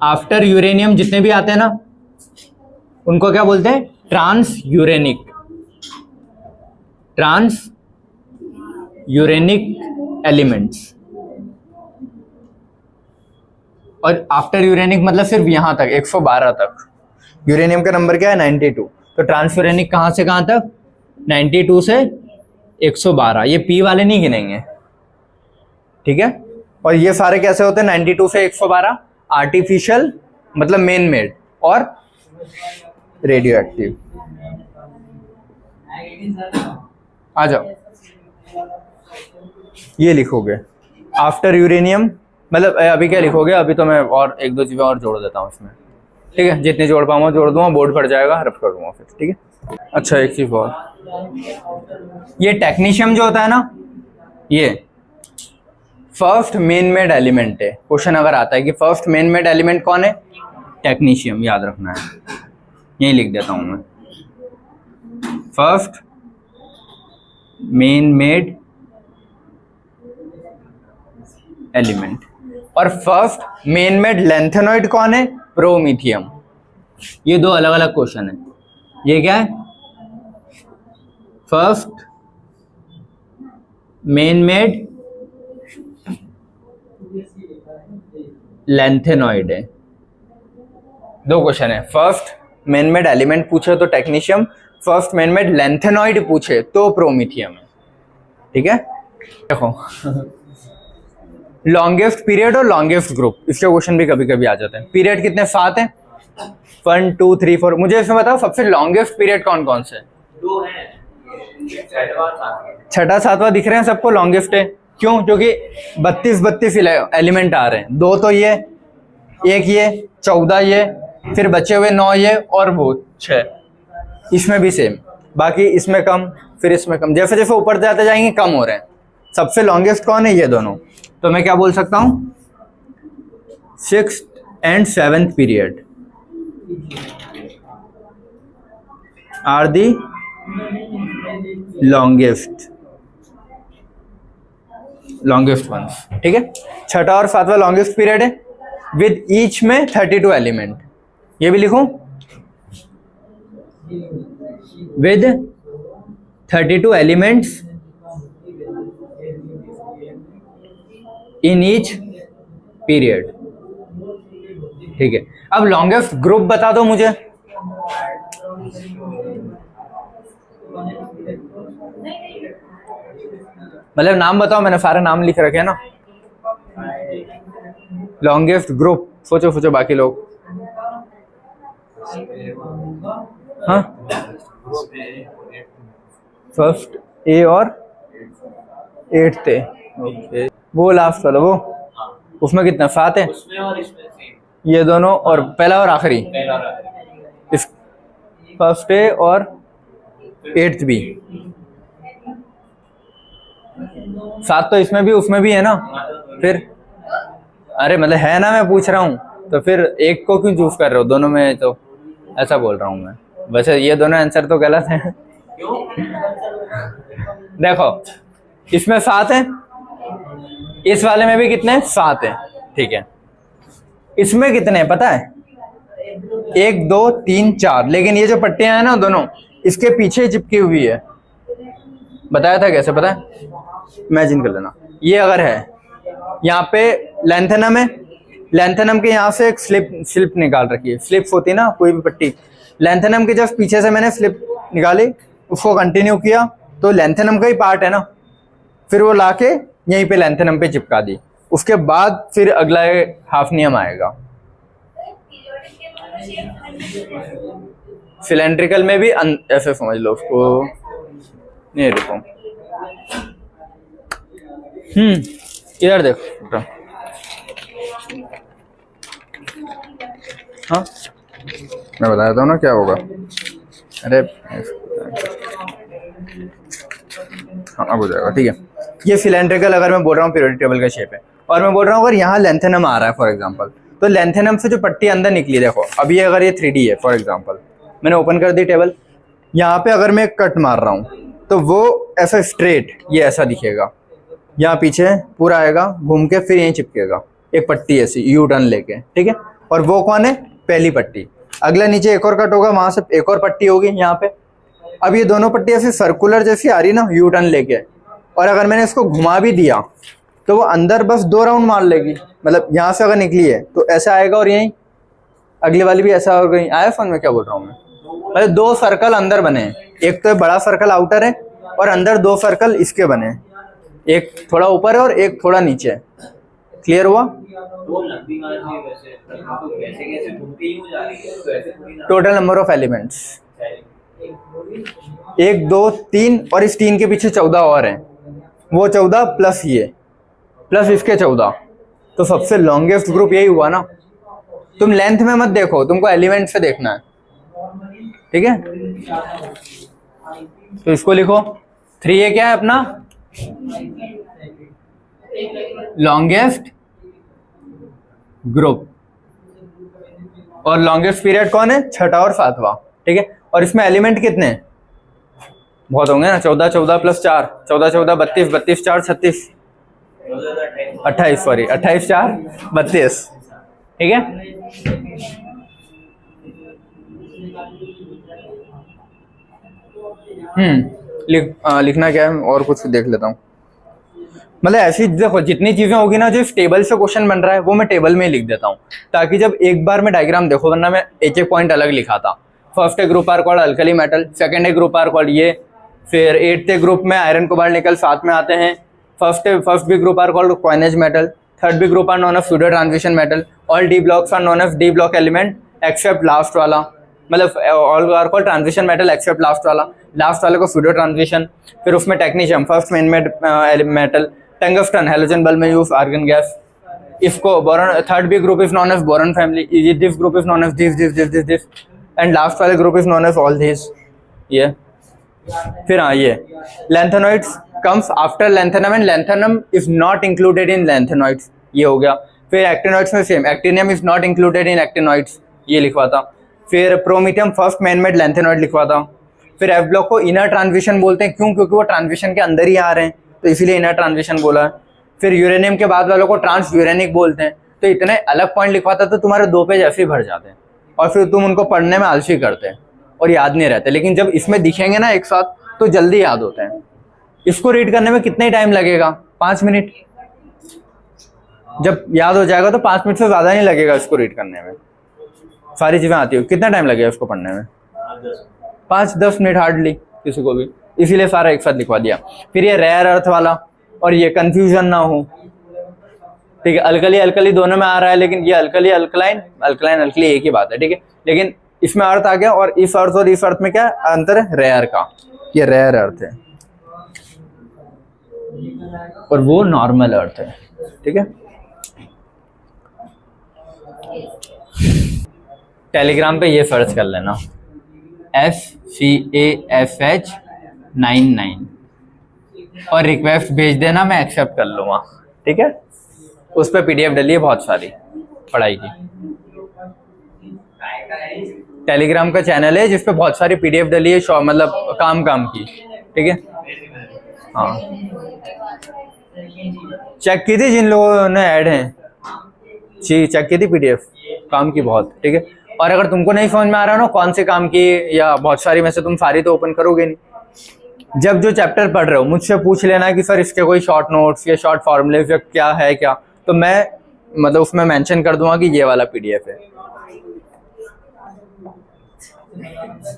आफ्टर यूरेनियम जितने भी आते हैं ना, उनको क्या बोलते हैं? Transuranic. Transuranic elements. और आफ्टर यूरेनिक मतलब सिर्फ यहां तक 112 तक। यूरेनियम का नंबर क्या है? 92। तो ट्रांस यूरेनिक कहां से कहां तक? 92 से 112। ये पी वाले नहीं गिनेंगे, ठीक है। और ये सारे कैसे होते हैं? 92 से 112 आर्टिफिशियल मतलब मेन मेड और रेडियो एक्टिव। आ जाओ, ये लिखोगे आफ्टर यूरेनियम, मतलब अभी क्या लिखोगे? अभी तो मैं और एक दो चीजें और जोड़ देता हूँ इसमें, ठीक है। जितने जोड़ पाऊंगा जोड़ दूंगा, बोर्ड पड़ जाएगा, रफ कर दूंगा फिर, ठीक है। अच्छा एक चीज और, ये टेक्नीशियम जो होता है ना, ये फर्स्ट मेन मेड एलिमेंट है। क्वेश्चन अगर आता है कि फर्स्ट मेन मेड एलिमेंट कौन है? टेक्नीशियम, याद रखना है, यही लिख देता हूं मैं, फर्स्ट मेन मेड एलिमेंट। और फर्स्ट मेन मेड लैंथेनॉइड कौन है? प्रोमीथियम। ये दो अलग अलग क्वेश्चन है। ये क्या है? फर्स्ट मेन मेड लैंथेनॉइड है, दो क्वेश्चन है। फर्स्ट मेन मेड एलिमेंट पूछे तो technetium, first main made lanthanoid पूछे तो प्रोमीथियम है, ठीक है। देखो लॉन्गेस्ट पीरियड और लॉन्गेस्ट ग्रुप, इसके क्वेश्चन भी कभी कभी आ जाते हैं। पीरियड कितने? 7 हैं, 1 2 3 4। मुझे इसमें बताओ सबसे लॉन्गेस्ट पीरियड कौन कौन से? 2 हैं, 6वां 7वां दिख रहे हैं सबको, लॉन्गेस्ट है। क्यों? क्योंकि 32 एलिमेंट आ रहे हैं। 2 तो ये, 1 ये, 14 ये, फिर बचे हुए 9 ये और वो 6। इसमें भी सेम, बाकी इसमें कम, फिर इसमें कम, जैसे जैसे ऊपर जाते जाएंगे कम हो रहे हैं। सबसे लॉन्गेस्ट कौन है? ये दोनों। तो मैं क्या बोल सकता हूं? 6th and 7th period are the longest ones, ठीक है। 6वां और 7वां लॉन्गेस्ट पीरियड है, विद ईच में 32 एलिमेंट। ये भी लिखूं, with 32 elements in each period, ठीक है। अब लॉन्गेस्ट ग्रुप बता दो मुझे। मतलब नाम बताओ, मैंने सारे नाम लिख रखे हैं ना। लॉन्गेस्ट ग्रुप, सोचो सोचो बाकी लोग। हाँ, फर्स्ट ए और 8th ए, ओके। वो लास्ट वाला, वो उसमें कितना? 7 है, उसमें और इसमें सेम। ये दोनों और पहला और आखिरी, पहला और आखिरी। इस फर्स्ट ए और 8th भी। 7 तो इसमें भी उसमें भी है ना। फिर अरे मतलब है ना, मैं पूछ रहा हूँ, तो फिर एक को क्यों चूज कर रहे हो? दोनों में तो ऐसा बोल रहा हूँ मैं। वैसे ये दोनों आंसर तो गलत है। क्यों? देखो इसमें 7 है, इस वाले में भी कितने? 7 है, ठीक है। इसमें कितने हैं पता है? 1 2 3 4, लेकिन ये जो पट्टियां हैं ना दोनों, इसके पीछे चिपकी हुई है। बताया था कैसे, पता है? इमेजिन कर लेना, ये अगर है यहाँ पे लैंथेनम है, लैंथेनम के यहाँ से एक स्लिप निकाल रखी है। स्लिप्स होती है ना कोई भी पट्टी, लैंथेनम के जस्ट पीछे से मैंने स्लिप निकाली, उसको कंटिन्यू किया तो लैंथेनम का ही पार्ट है ना, फिर वो लाके यहीं पे लैंथेनम पे चिपका दी। उसके बाद फिर अगला हाफनियम आएगा। सिलेंड्रिकल में भी ऐसे समझ लो उसको। नहीं रुको, इधर देखो। हाँ मैं बताता हूँ ना क्या होगा। अरे हाँ अब हो जाएगा, ठीक है। ये सिलेंड्रिकल अगर मैं बोल रहा हूँ पीरियोडिक टेबल का शेप है, और मैं बोल रहा हूँ अगर यहाँ लेंथेनम आ रहा है फॉर एग्जांपल, तो लेंथेनम से जो पट्टी अंदर निकली, देखो अब ये अगर ये 3D है फॉर एग्जांपल, मैंने ओपन कर दी टेबल, यहाँ पे अगर मैं कट मार रहा हूँ तो वो ऐसा स्ट्रेट ये ऐसा दिखेगा, यहाँ पीछे पूरा आएगा घूम के फिर यहीं चिपकेगा एक पट्टी ऐसी यू टर्न लेके, ठीक है। और वो कौन है, पहली पट्टी। अगला नीचे एक और कट होगा, वहां से एक और पट्टी होगी यहाँ पे। अब ये दोनों पट्टी ऐसी सर्कुलर जैसी आ रही ना यू टर्न लेके, और अगर मैंने इसको घुमा भी दिया तो वो अंदर बस 2 राउंड मार लेगी, मतलब यहाँ से अगर निकली है तो ऐसा आएगा और यहीं अगली वाली भी ऐसा होगा। आया समझ में क्या बोल रहा हूँ मैं, मतलब 2 सर्कल अंदर बने हैं, एक तो बड़ा सर्कल आउटर है और अंदर 2 सर्कल इसके बने हैं, एक थोड़ा ऊपर है और एक थोड़ा नीचे है। क्लियर हुआ? दो लंबी मारती है वैसे, तो कैसे कैसे घूमती ही हो जा रही है, तो ऐसे थोड़ी ना। टोटल नंबर ऑफ एलिमेंट्स 1 2 3 और इस 3 के पीछे 14 और हैं, वो 14 प्लस ये प्लस इसके 14, तो सबसे लॉन्गेस्ट ग्रुप यही हुआ ना। तुम लेंथ में मत देखो, तुमको एलिमेंट से देखना है, ठीक है। तो इसको लिखो 3 ये क्या है अपना लॉन्गेस्ट ग्रुप, और लॉन्गेस्ट पीरियड कौन है, छठा और सातवां, ठीक है। और इसमें एलिमेंट कितने हैं, बहुत होंगे ना, 14 14 प्लस 4 14 14 32 32 4 36 28 सॉरी 28 4 32, ठीक है। लिखना क्या है और कुछ देख लेता हूँ। मतलब ऐसी देखो जितनी चीजें होगी ना जो इस टेबल से क्वेश्चन बन रहा है वो मैं टेबल में ही लिख देता हूँ, ताकि जब एक बार मैं डायग्राम देखो, वरना मैं एक एक पॉइंट अलग लिखा था। First A group are called alkali metal, second A group are called ये, फिर 8th ग्रुप में आयरन कोबाल्ट निकल साथ में आते हैं। First B group are called coinage metal, third B group are known of pseudo transition metal, all D blocks are known of D block element except last वाला, मतलब all are called transition metal except last वाला, last वाले को pseudo transition. फिर उसमें technetium first main metal, tungsten halogen bulb में use argon gas. इसको boron, third B group is known as boron family, this group is known as this and last वाले group is known as all this, ये। फिर हाँ ये lanthanoids comes after lanthanum and lanthanum is not included in lanthanoids, ये हो गया। फिर actinoids में same, actinium is not included in actinoids, ये लिखवा था। फिर promethium first man made lanthanoid लिखवा था। फिर एफ ब्लॉक को इनर ट्रांजिशन बोलते हैं, क्यों, क्योंकि वो ट्रांजिशन के अंदर ही आ रहे हैं तो इसीलिए इनर ट्रांजिशन बोला है। फिर यूरेनियम के बाद वालों को ट्रांस यूरेनिक बोलते हैं। तो इतने अलग पॉइंट लिखवाता तो तुम्हारे 2 पेज ऐसे ही भर जाते हैं और फिर तुम उनको पढ़ने में आलसी करते हैं और याद नहीं रहते। लेकिन जब इसमें दिखेंगे ना एक साथ तो जल्दी याद होते हैं। इसको रीड करने में कितने टाइम लगेगा, 5 मिनट। जब याद हो जाएगा तो 5 मिनट से ज्यादा नहीं लगेगा इसको रीड करने में, सारी चीजें आती हो। कितना टाइम लगेगा इसको पढ़ने में, 5-10 मिनट हार्डली किसी को भी, इसीलिए सारा एक साथ लिखवा दिया। फिर ये रेयर अर्थ वाला, और ये कंफ्यूजन ना हो, ठीक है। अल्कली अल्कली दोनों में आ रहा है, लेकिन ये अल्कली अल्कलाइन अल्कलाइन अल्कली एक ही बात है, ठीक है। लेकिन इसमें अर्थ आ गया, और इस अर्थ और इस अर्थ में क्या अंतर है, रेयर का, ये रेयर अर्थ है और वो नॉर्मल अर्थ है, ठीक है। टेलीग्राम पे ये सर्च कर लेना SCAFH99 और रिक्वेस्ट भेज देना, मैं एक्सेप्ट कर लूँगा, ठीक है। उस पर PDF डली है बहुत सारी पढ़ाई की। टेलीग्राम का चैनल है जिसपे बहुत सारी PDF डली है, मतलब काम की, ठीक है। हाँ चेक की थी जिन लोगों ने ऐड हैं, चेक की थी PDF काम की बहुत, ठीक है। और अगर तुमको नहीं समझ में आ रहा ना कौन से काम की या बहुत सारी में से, तुम सारी तो ओपन करोगे नहीं। जब जो चैप्टर पढ़ रहे हो मुझसे पूछ लेना कि सर इसके कोई शॉर्ट नोट्स या शॉर्ट फॉर्मूलेज या क्या है क्या, तो मैं मतलब उसमें मेंशन कर दूंगा कि ये वाला PDF है।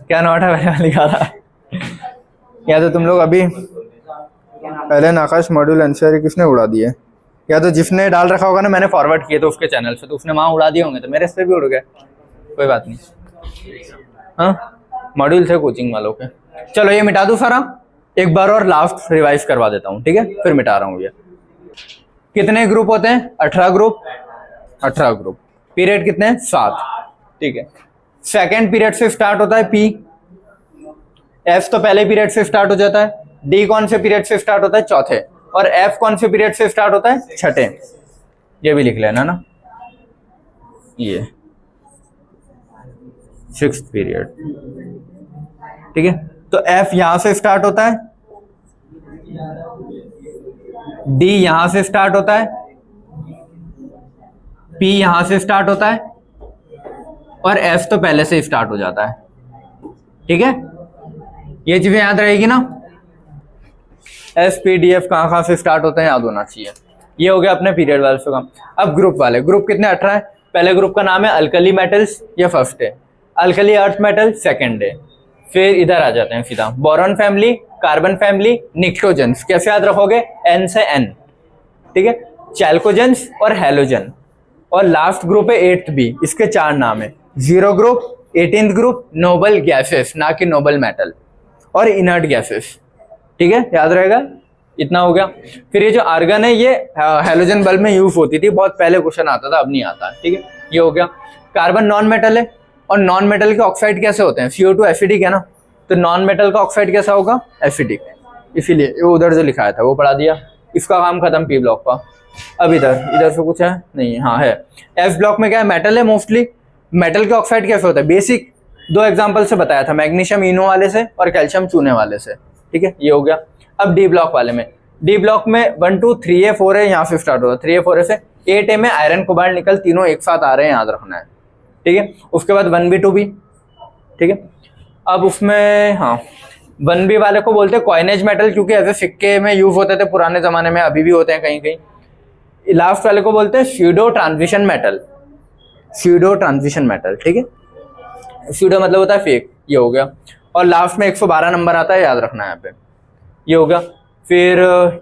क्या नोट है मैंने लिखा था या तो तुम लोग अभी पहले नाकाश मॉड्यूल आंसर किसने उड़ा दिए, या तो जिसने डाल रखा होगा ना, मैंने फॉरवर्ड किए तो उसके चैनल से, तो उसने वहां उड़ा दिए होंगे, तो मेरे से भी उड़ गए, कोई बात नहीं। हाँ मॉड्यूल थे कोचिंग वालों के। चलो ये मिटा दूं सारा, एक बार और लास्ट रिवाइज करवा देता हूँ, ठीक है, फिर मिटा रहा हूँ। ये कितने ग्रुप होते हैं, 18 ग्रुप, 18 ग्रुप। पीरियड कितने हैं, 7, ठीक है। सेकेंड पीरियड से स्टार्ट होता है P, F तो पहले पीरियड से स्टार्ट हो जाता है, D कौन से पीरियड से स्टार्ट होता है, चौथे, और एफ कौन से पीरियड से स्टार्ट होता है? छठे। ये भी लिख लेना ना, ये सिक्स्थ पीरियड, ठीक है। तो एफ यहां से स्टार्ट होता है, डी यहां से स्टार्ट होता है, पी यहां से स्टार्ट होता है और एफ तो पहले से स्टार्ट हो जाता है, ठीक है। ये चीजें याद रहेगी ना, एस पी डी एफ कहां से स्टार्ट होते हैं याद होना चाहिए। ये हो गया अपने पीरियड वाले काम। अब ग्रुप वाले, ग्रुप कितने? 18 है। पहले ग्रुप का नाम है अल्कली मेटल्स, ये फर्स्ट है। अल्कली अर्थ मेटल सेकंड है। फिर इधर आ जाते हैं सीधा, बोरॉन फैमिली, कार्बन फैमिली, निक्टोजेंस। कैसे याद रखोगे? एन से एन, ठीक है। चैल्कोजेंस और हैलोजन। और लास्ट ग्रुप है 8th बी, इसके 4 नाम है, zero group, 18th group, noble gases, ना कि नोबल मेटल, और इनर्ट गैसेस, ठीक है। याद रहेगा, इतना हो गया। फिर ये जो आर्गन है, ये हैलोजन बल्ब में यूज होती थी, बहुत पहले क्वेश्चन आता था, अब नहीं आता, ठीक है। ये हो गया। कार्बन नॉन मेटल है, और नॉन मेटल के ऑक्साइड कैसे होते हैं? CO2 एसिडिक है ना, तो नॉन मेटल का ऑक्साइड कैसा होगा? एसिडिक। इसीलिए वो उधर जो लिखाया था वो पढ़ा दिया। इसका काम खत्म पी ब्लॉक का। अब इधर से कुछ है नहीं? हाँ है। एफ ब्लॉक में क्या है? मेटल है मोस्टली। मेटल के ऑक्साइड कैसे होता है? बेसिक 2 एग्जाम्पल से बताया था, मैग्नीशियम इनो वाले से और कैल्शियम चूने वाले से, ठीक है। ये हो गया। अब डी ब्लॉक वाले में, डी ब्लॉक में 1 2 3 A 4 A यहाँ से स्टार्ट होगा, 3 A 4 A से 8 A में आयरन कोबाल्ट निकल तीनों एक साथ आ रहे हैं, याद रखना है, ठीक है। उसके बाद 1B 2B, ठीक है। अब उसमें हाँ 1B वाले को बोलते हैं कॉइनेज मेटल, क्योंकि ऐसे सिक्के में यूज होते थे पुराने जमाने में, अभी भी होते हैं कहीं कहीं। लास्ट वाले को बोलते हैं pseudo transition metal, pseudo transition metal, ठीक है। स्यूडो मतलब होता है फेक। ये हो गया। और लास्ट में 112 नंबर आता है, याद रखना है यहाँ पे। ये हो गया। फिर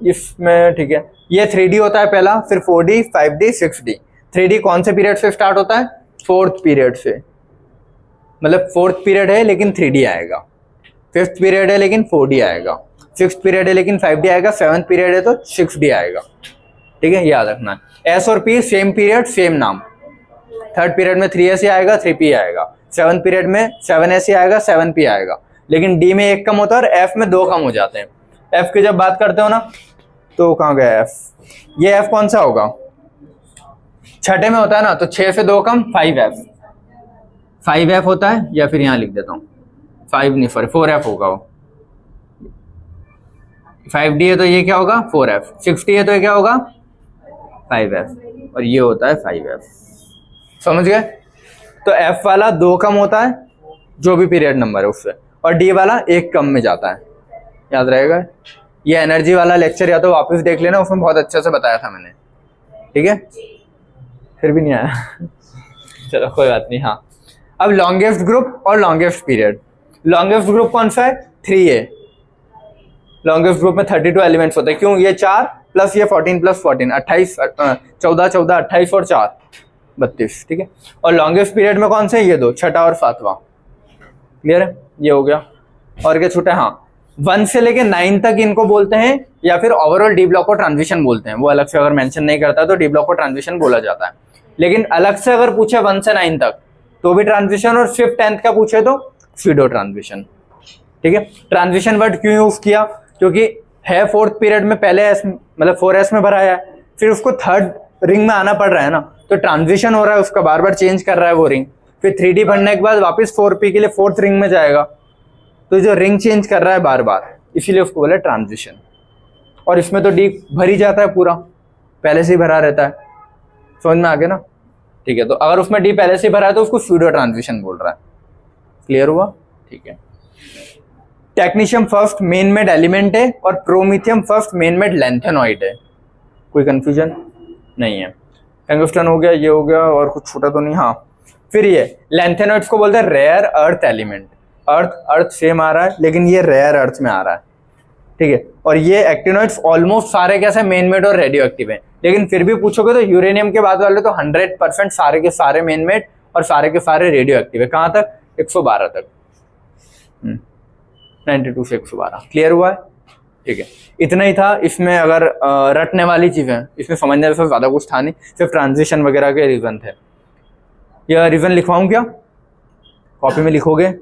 इसमें ठीक है, ये 3D होता है पहला, फिर 4D 5D 6D। 3D कौन से पीरियड से स्टार्ट होता है? 4th पीरियड से, मतलब 4th पीरियड है लेकिन 3D आएगा, 5th पीरियड है लेकिन 4D आएगा, 6th पीरियड है लेकिन 5D आएगा, 7th पीरियड है तो 6D आएगा, ठीक है। याद रखना है। एस और पी सेम पीरियड सेम नाम। 3rd पीरियड में 3S आएगा, 3P आएगा। 7th पीरियड में 7S आएगा, 7P आएगा। लेकिन D में 1 कम होता है और F में 2 कम हो जाते हैं। F की जब बात करते हो ना, तो कहाँ गया F? ये F कौन सा होगा? छठे में होता है ना, तो 6 से 2 कम 5F, 5F होता है। या फिर यहाँ लिख देता हूँ 5 नहीं, सॉरी 4F होगा वो। 5D है तो ये क्या होगा? 4F। 6D है तो ये क्या होगा? 5F। और ये होता है 5F, समझ गए? तो F वाला 2 कम होता है जो भी पीरियड नंबर है उससे, और D वाला 1 कम में जाता है, याद रहेगा। ये एनर्जी वाला लेक्चर या तो वापस देख लेना, उसमें बहुत अच्छे से बताया था मैंने, ठीक है। फिर भी नहीं आया चलो कोई बात नहीं। हाँ, अब लॉन्गेस्ट ग्रुप और लॉन्गेस्ट पीरियड। लॉन्गेस्ट ग्रुप कौन सा है? 3A। लॉन्गेस्ट ग्रुप में 32 एलिमेंट्स होते हैं। क्यों? ये 4 प्लस ये 14 प्लस 14 28, 14 14 28 और 4 32, ठीक है। और लॉन्गेस्ट पीरियड में कौन से? ये 2, छठा और 7वां। क्लियर है? ये हो गया। और क्या छूटा? हाँ, 1 से लेके 9 तक इनको बोलते हैं, या फिर ओवरऑल डी ब्लॉक को ट्रांजिशन बोलते हैं। वो अलग से अगर मेंशन नहीं करता तो डी ब्लॉक को ट्रांजिशन बोला जाता है। लेकिन अलग से अगर पूछे 1 से 9 तक तो भी ट्रांजिशन, और सिर्फ 10th का पूछे तो स्यूडो ट्रांजिशन, ठीक है। ट्रांजिशन वर्ड क्यों यूज किया? क्योंकि है 4th पीरियड में पहले S मतलब 4S में भराया है, फिर उसको 3rd रिंग में आना पड़ रहा है ना, तो ट्रांजिशन हो रहा है उसका, बार बार चेंज कर रहा है वो रिंग। फिर 3D भरने के बाद वापस 4P के लिए 4th रिंग में जाएगा, तो जो रिंग चेंज कर रहा है बार बार, इसीलिए उसको बोला ट्रांजिशन। और इसमें तो D भर ही जाता है पूरा, पहले से ही भरा रहता है, समझ में आ गया ना? ठीक है। तो अगर उसमें D पहले से ही भरा है तो उसको स्यूडो ट्रांजिशन बोल रहा है। क्लियर हुआ? ठीक है। Technetium first main made element है और promethium first main made lanthanoid है। कोई कंफ्यूजन नहीं है। टंगस्टन हो गया, ये हो गया, और कुछ छोटा तो नहीं। हाँ, फिर ये लैंथेनॉइड्स को बोलते हैं रेयर अर्थ एलिमेंट। अर्थ सेम आ रहा है लेकिन ये रेयर अर्थ में आ रहा है, ठीक है। और ये एक्टिनॉइड्स ऑलमोस्ट सारे कैसे मेन मेड और रेडियो एक्टिव हैं, लेकिन फिर भी पूछोगे तो यूरेनियम के बाद वाले तो 100% सारे के सारे मेन मेड और सारे के सारे रेडियो एक्टिव है। कहाँ तक? 112 तक, 92 से 112। क्लियर हुआ है? ठीक है। इतना ही था इसमें। अगर रटने वाली चीजें, इसमें समझने से ज्यादा कुछ था नहीं, सिर्फ ट्रांजिशन वगैरह के रीजन थे। यह रीजन लिखवाऊं क्या? कॉपी में लिखोगे?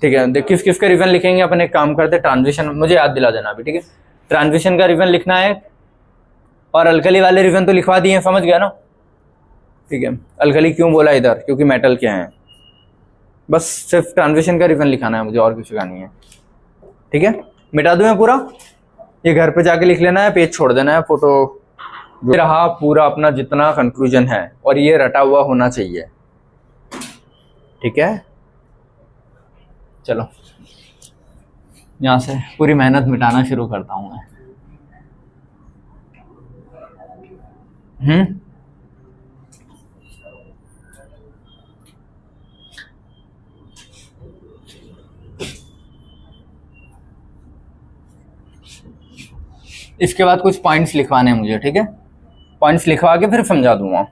ठीक है। किस किस का रीजन लिखेंगे अपन? एक काम करते, ट्रांजिशन मुझे याद दिला देना अभी, ठीक है। ट्रांजिशन का रिवन लिखना है और अल्कली वाले रिवन तो लिखवा दिए हैं, समझ गया ना। ठीक है, अल्कली क्यों बोला इधर, क्योंकि मेटल क्या है, बस सिर्फ ट्रांजिशन का रिवन लिखाना है मुझे, और कुछ का नहीं है। ठीक है, मिटा दूं मैं पूरा, ये घर पे जाके लिख लेना है, पेज छोड़ देना है, फोटो रहा पूरा अपना जितना कंक्लूजन है, और ये रटा हुआ होना चाहिए। ठीक है, चलो यहाँ से पूरी मेहनत मिटाना शुरू करता हूँ मैं। इसके बाद कुछ पॉइंट्स लिखवाने हैं मुझे। ठीक है, पॉइंट्स लिखवा के फिर समझा दूंगा।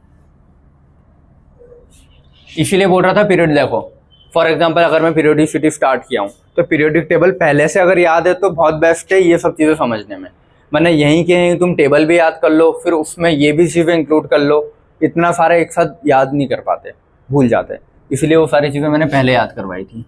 इसीलिए बोल रहा था पीरियड देखो, फॉर एग्जांपल अगर मैं पीरियोडिसिटी स्टार्ट किया हूँ तो पीरियोडिक टेबल पहले से अगर याद है तो बहुत बेस्ट है ये सब चीज़ें समझने में। मैंने यहीं के यहीं तुम टेबल भी याद कर लो, फिर उसमें ये भी चीज़ें इंक्लूड कर लो, इतना सारा एक साथ याद नहीं कर पाते, भूल जाते, इसलिए वो सारी चीज़ें मैंने पहले याद करवाई थी।